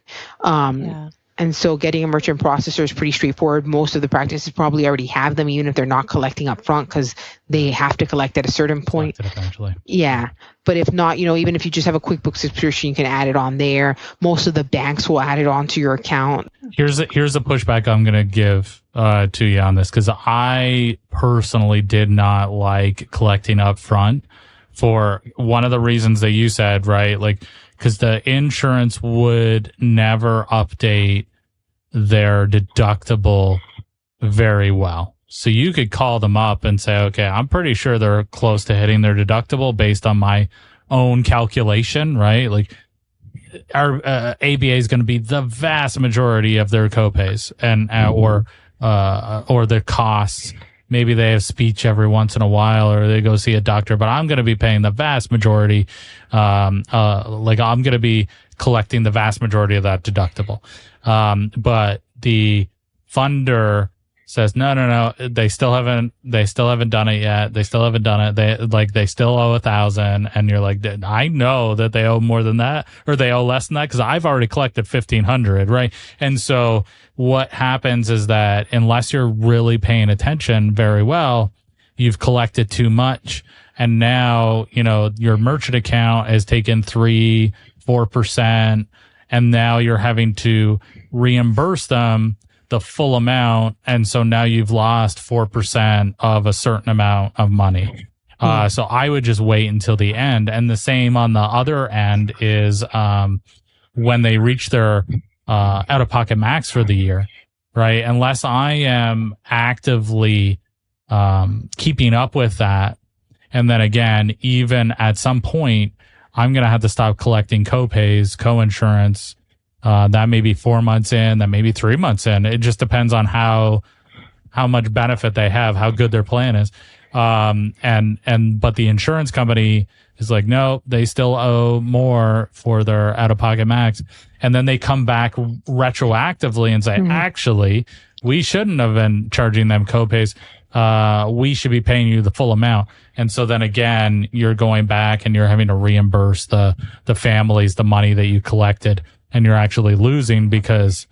And so getting a merchant processor is pretty straightforward. Most of the practices probably already have them, even if they're not collecting up front, because they have to collect at a certain point. Eventually. Yeah. But if not, even if you just have a QuickBooks subscription, you can add it on there. Most of the banks will add it onto your account. Here's a pushback I'm going to give to you on this, because I personally did not like collecting up front for one of the reasons that you said, right? Like, because the insurance would never update their deductible very well. So you could call them up and say, okay, I'm pretty sure they're close to hitting their deductible based on my own calculation, right? Like, our ABA is going to be the vast majority of their copays and or their costs. Maybe they have speech every once in a while, or they go see a doctor, but I'm going to be paying the vast majority. I'm going to be collecting the vast majority of that deductible. But the funder says, no, they still haven't done it yet. They still haven't done it. They still owe $1,000. And you're like, I know that they owe more than that, or they owe less than that, because I've already collected $1,500, right? And so what happens is that unless you're really paying attention very well, you've collected too much. And now, your merchant account has taken 3-4%, and now you're having to reimburse them the full amount. And so now you've lost 4% of a certain amount of money. So I would just wait until the end. And the same on the other end is, when they reach their, out-of-pocket max for the year, right? Unless I am actively, keeping up with that. And then again, even at some point, I'm going to have to stop collecting copays, coinsurance. That may be 4 months in, that may be 3 months in. It just depends on how much benefit they have, how good their plan is. But the insurance company is like, no, they still owe more for their out-of-pocket max. And then they come back retroactively and say, actually, we shouldn't have been charging them copays. We should be paying you the full amount. And so then again, you're going back and you're having to reimburse the families the money that you collected. And you're actually losing because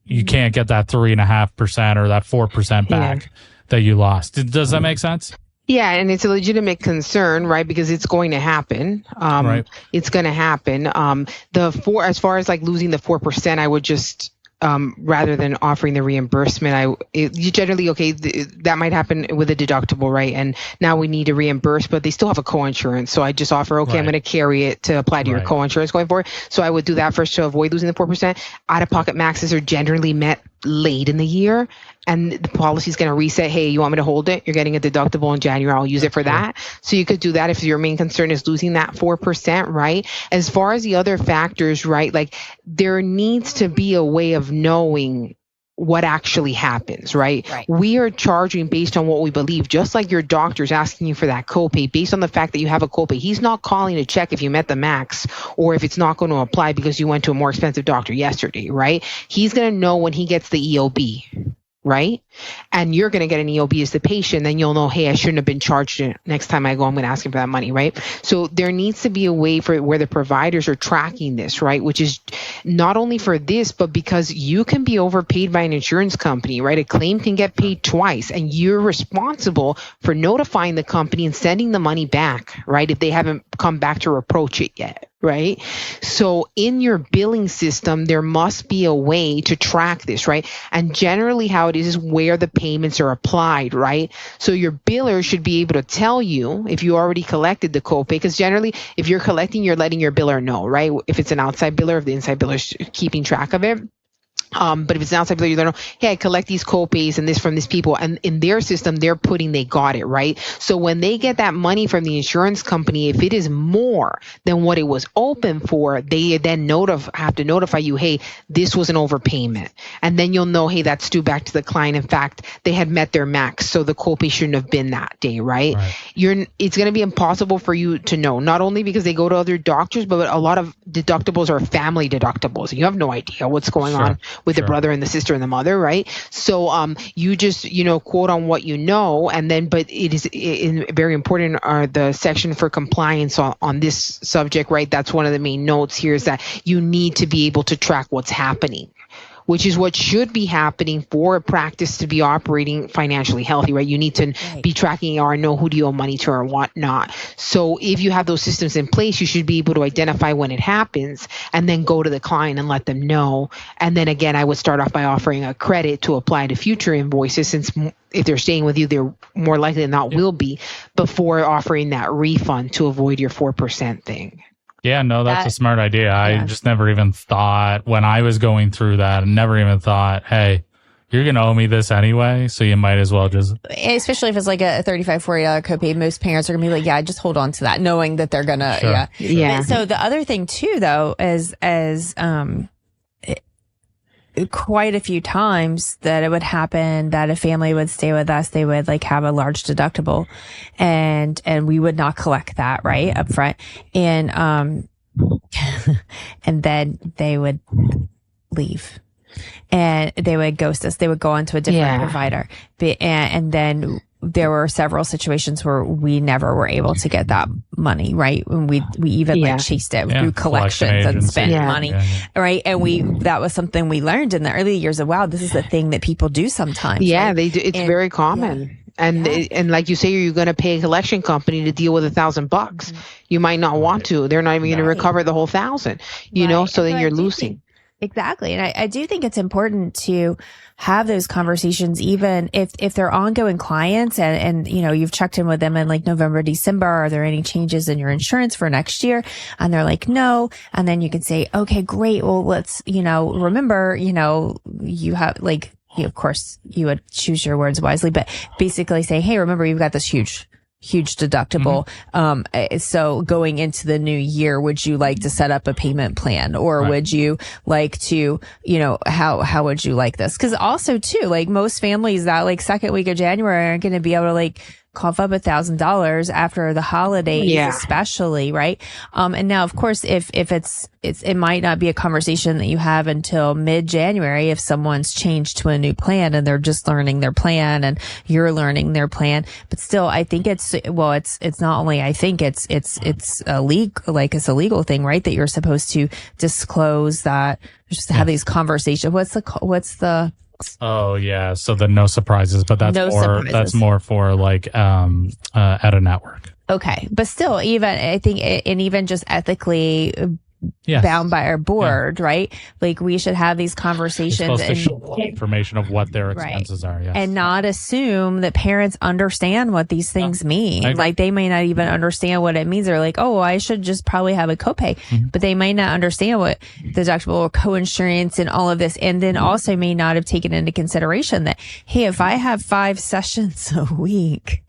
you can't get that 3.5% or that 4% back that you lost. Does that make sense? Yeah, and it's a legitimate concern, right? Because it's going to happen. Right. It's going to happen. As far as like losing the 4%, I would just rather than offering the reimbursement, you generally, that might happen with a deductible, right? And now we need to reimburse, but they still have a coinsurance. So I just offer, I'm going to carry it to apply to your coinsurance going forward. So I would do that first to avoid losing the 4%. Out-of-pocket maxes are generally met late in the year, and the policy is going to reset. Hey, you want me to hold it? You're getting a deductible in January. I'll use it for that. So you could do that if your main concern is losing that 4%, right? As far as the other factors, right? Like there needs to be a way of knowing what actually happens, right? We are charging based on what we believe, just like your doctor's asking you for that copay based on the fact that you have a copay. He's not calling to check if you met the max or if it's not going to apply because you went to a more expensive doctor yesterday, right? He's going to know when he gets the EOB, right? And you're going to get an EOB as the patient, then you'll know, hey, I shouldn't have been charged it. Next time I go, I'm going to ask him for that money, right? So there needs to be a way for where the providers are tracking this, right? Which is not only for this, but because you can be overpaid by an insurance company, right? A claim can get paid twice, and you're responsible for notifying the company and sending the money back, right? If they haven't come back to reproach it yet. Right? So in your billing system, there must be a way to track this, right? And generally how it is where the payments are applied, right? So your biller should be able to tell you if you already collected the copay, because generally if you're collecting, you're letting your biller know, right? If it's an outside biller, if the inside biller is keeping track of it. But if it's an outside player, you don't know, hey, I collect these co-pays and this from these people. And in their system, they're putting they got it, right? So when they get that money from the insurance company, if it is more than what it was open for, they then have to notify you, hey, this was an overpayment. And then you'll know, hey, that's due back to the client. In fact, they had met their max, so the co-pay shouldn't have been that day, right? It's going to be impossible for you to know, not only because they go to other doctors, but a lot of deductibles are family deductibles. And you have no idea what's going on with the brother and the sister and the mother, right? So you just, quote on what you know, and then, but it is very important are the section for compliance on this subject, right? That's one of the main notes here is that you need to be able to track what's happening, which is what should be happening for a practice to be operating financially healthy, right? You need to be tracking or know who do you owe money to or whatnot. So if you have those systems in place, you should be able to identify when it happens and then go to the client and let them know. And then again, I would start off by offering a credit to apply to future invoices, since if they're staying with you, they're more likely than not will be, before offering that refund to avoid your 4% thing. Yeah, no, that's a smart idea. I just never even thought when I was going through that, I never even thought, hey, you're going to owe me this anyway, so you might as well just... Especially if it's like a $35, $40 copay, most parents are going to be like, yeah, just hold on to that, knowing that they're going to... Yeah. So the other thing too, though, is quite a few times that it would happen that a family would stay with us, they would like have a large deductible and we would not collect that right up front. And, and then they would leave and they would ghost us. They would go on to a different provider. And then there were several situations where we never were able to get that money, right? And we even like chased it through collections and spent money, right? And that was something we learned in the early years of, wow, this is a thing that people do sometimes. Yeah, right? They do. It's very common. And and like you say, you're going to pay a collection company to deal with $1,000. You might not want to. They're not even going to recover the whole $1,000, you know, so then you're losing. Exactly. And I do think it's important to have those conversations, even if they're ongoing clients and, you've checked in with them in like November, December, are there any changes in your insurance for next year? And they're like, no. And then you can say, okay, great. Well, let's, remember, you have like, of course you would choose your words wisely, but basically say, hey, remember you've got this huge deductible. So going into the new year, would you like to set up a payment plan or would you like to, how would you like this? Cause also too, like most families that like second week of January aren't going to be able to like cough up $1,000 after the holidays, especially, right? And now, of course, if it might not be a conversation that you have until mid-January if someone's changed to a new plan and they're just learning their plan and you're learning their plan. But still, I think it's not only, I think it's a legal thing, right? That you're supposed to disclose that, just to have these conversations. What's the Oh yeah, so the no surprises, but that's more for like at a network. Okay, but still, even I think, and even just ethically bound by our board, right? Like we should have these conversations and show information of what their expenses are, and not assume that parents understand what these things mean. Like they may not even understand what it means. They're like, oh, I should just probably have a copay, but they might not understand what deductible or coinsurance and all of this, and then also may not have taken into consideration that, hey, if I have 5 sessions a week,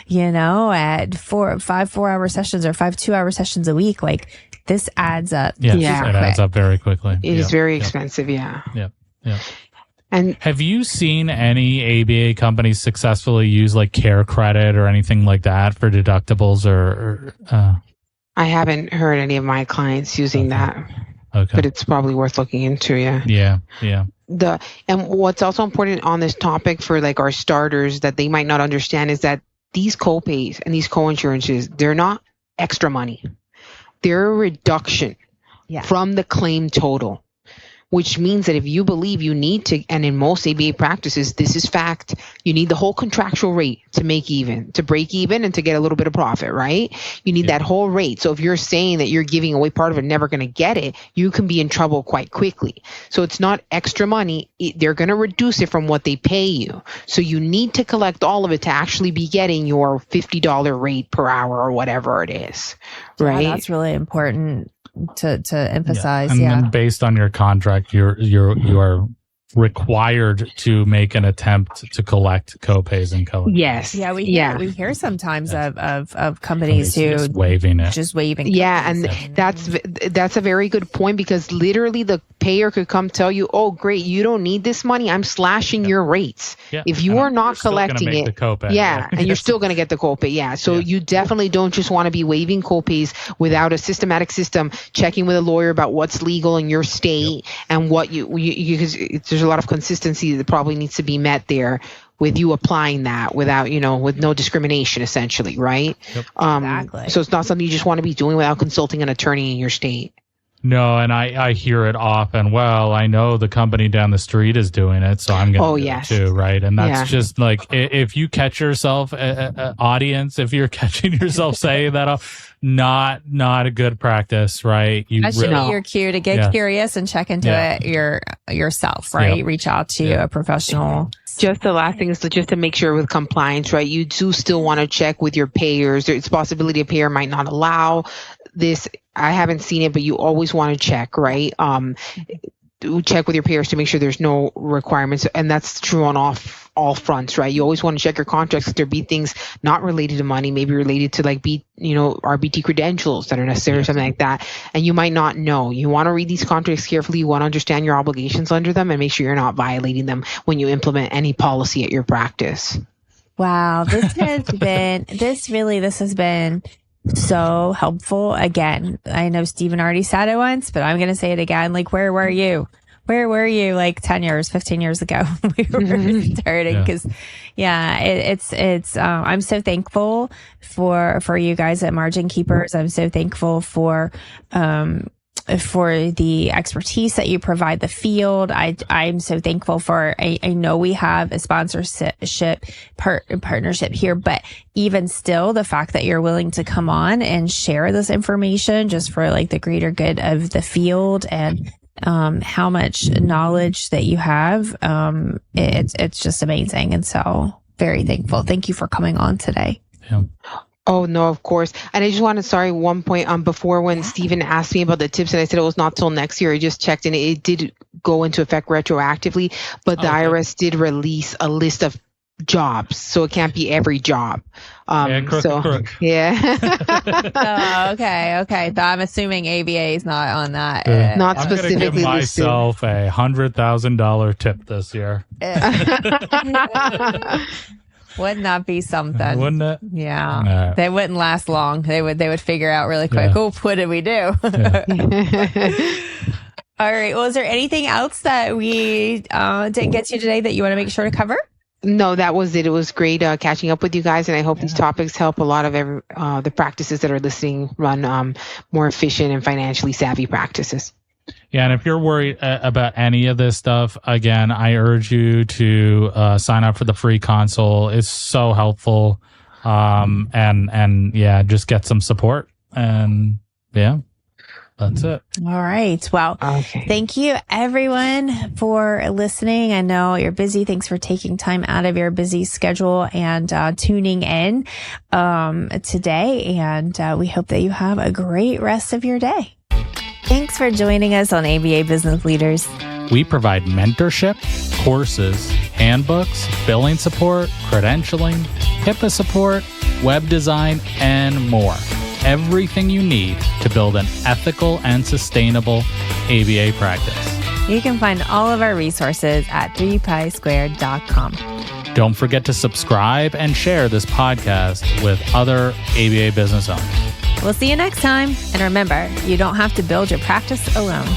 at 5 4-hour sessions or 5 2-hour sessions a week, like this adds up. It adds up very quickly. It is very expensive. Yeah. And have you seen any ABA companies successfully use like care credit or anything like that for deductibles or I haven't heard any of my clients using that. Okay. But it's probably worth looking into. Yeah. And what's also important on this topic for like our starters that they might not understand is that these co-pays and these co-insurances, they're not extra money. They're a reduction from the claim total, which means that if you believe you need to, and in most ABA practices, this is fact, you need the whole contractual rate to make even, to break even and to get a little bit of profit, right? You need that whole rate. So if you're saying that you're giving away part of it, never going to get it, you can be in trouble quite quickly. So it's not extra money. They're going to reduce it from what they pay you. So you need to collect all of it to actually be getting your $50 rate per hour or whatever it is, right? Yeah, that's really important to emphasize. And then based on your contract, you are required to make an attempt to collect copays and co. Yes. Yeah, we hear sometimes of companies who just waiving it. Just waiving. Yeah, and that's a very good point, because literally the payer could come tell you, "Oh, great, you don't need this money. I'm slashing your rates. If you are not collecting it, and you're still going to get the copay." Yeah, so you definitely don't just want to be waiving copays without a systematic system, checking with a lawyer about what's legal in your state and what you because there's a lot of consistency that probably needs to be met there with you applying that without, with no discrimination, essentially, right? Exactly. So it's not something you just want to be doing without consulting an attorney in your state. No, and I hear it often. Well, I know the company down the street is doing it, so I'm going to do it too, right? And that's just like, if you catch yourself, audience, if you're catching yourself saying that, not a good practice, right? That should be your cue to get curious and check into it yourself, right? Reach out to a professional. Just the last thing is just to make sure with compliance, right? You do still want to check with your payers. There's a possibility a payer might not allow this. I haven't seen it, but you always want to check, right? Check with your payers to make sure there's no requirements. And that's true on all fronts, right? You always want to check your contracts if there be things not related to money, maybe related to RBT credentials that are necessary or something like that. And you might not know. You want to read these contracts carefully. You want to understand your obligations under them and make sure you're not violating them when you implement any policy at your practice. Wow. This has been so helpful. Again, I know Stephen already said it once, but I'm going to say it again. Like, where were you? Where were you like 10 years, 15 years ago? We were starting because, I'm so thankful for you guys at Margin Keepers. I'm so thankful for the expertise that you provide the field. I'm so thankful for, I know we have a sponsorship partnership here, but even still, the fact that you're willing to come on and share this information just for like the greater good of the field and how much knowledge that you have, it's just amazing. And so very thankful. Thank you for coming on today. Yeah. Oh, no, of course. And I just want to, one point before when Stephen asked me about the tips and I said it was not till next year, I just checked and it did go into effect retroactively, but the IRS did release a list of jobs. So it can't be every job. Crook. Yeah. Oh, okay. So I'm assuming ABA is not on that. Not I'm specifically give myself a $100,000 tip this year. Wouldn't that be something? Wouldn't it? Yeah. No. They wouldn't last long. They would figure out really quick. Yeah. Oh, what did we do? Yeah. All right. Well, is there anything else that we didn't get to today that you want to make sure to cover? No, that was it. It was great catching up with you guys, and I hope these topics help a lot of the practices that are listening run more efficient and financially savvy practices. Yeah, and if you're worried about any of this stuff, again, I urge you to sign up for the free console. It's so helpful, and just get some support. And that's it. All right. Well, Thank you everyone for listening. I know you're busy. Thanks for taking time out of your busy schedule and tuning in today. And we hope that you have a great rest of your day. Thanks for joining us on ABA Business Leaders. We provide mentorship, courses, handbooks, billing support, credentialing, HIPAA support, web design, and more. Everything you need to build an ethical and sustainable ABA practice. You can find all of our resources at 3pisquared.com. Don't forget to subscribe and share this podcast with other ABA business owners. We'll see you next time. And remember, you don't have to build your practice alone.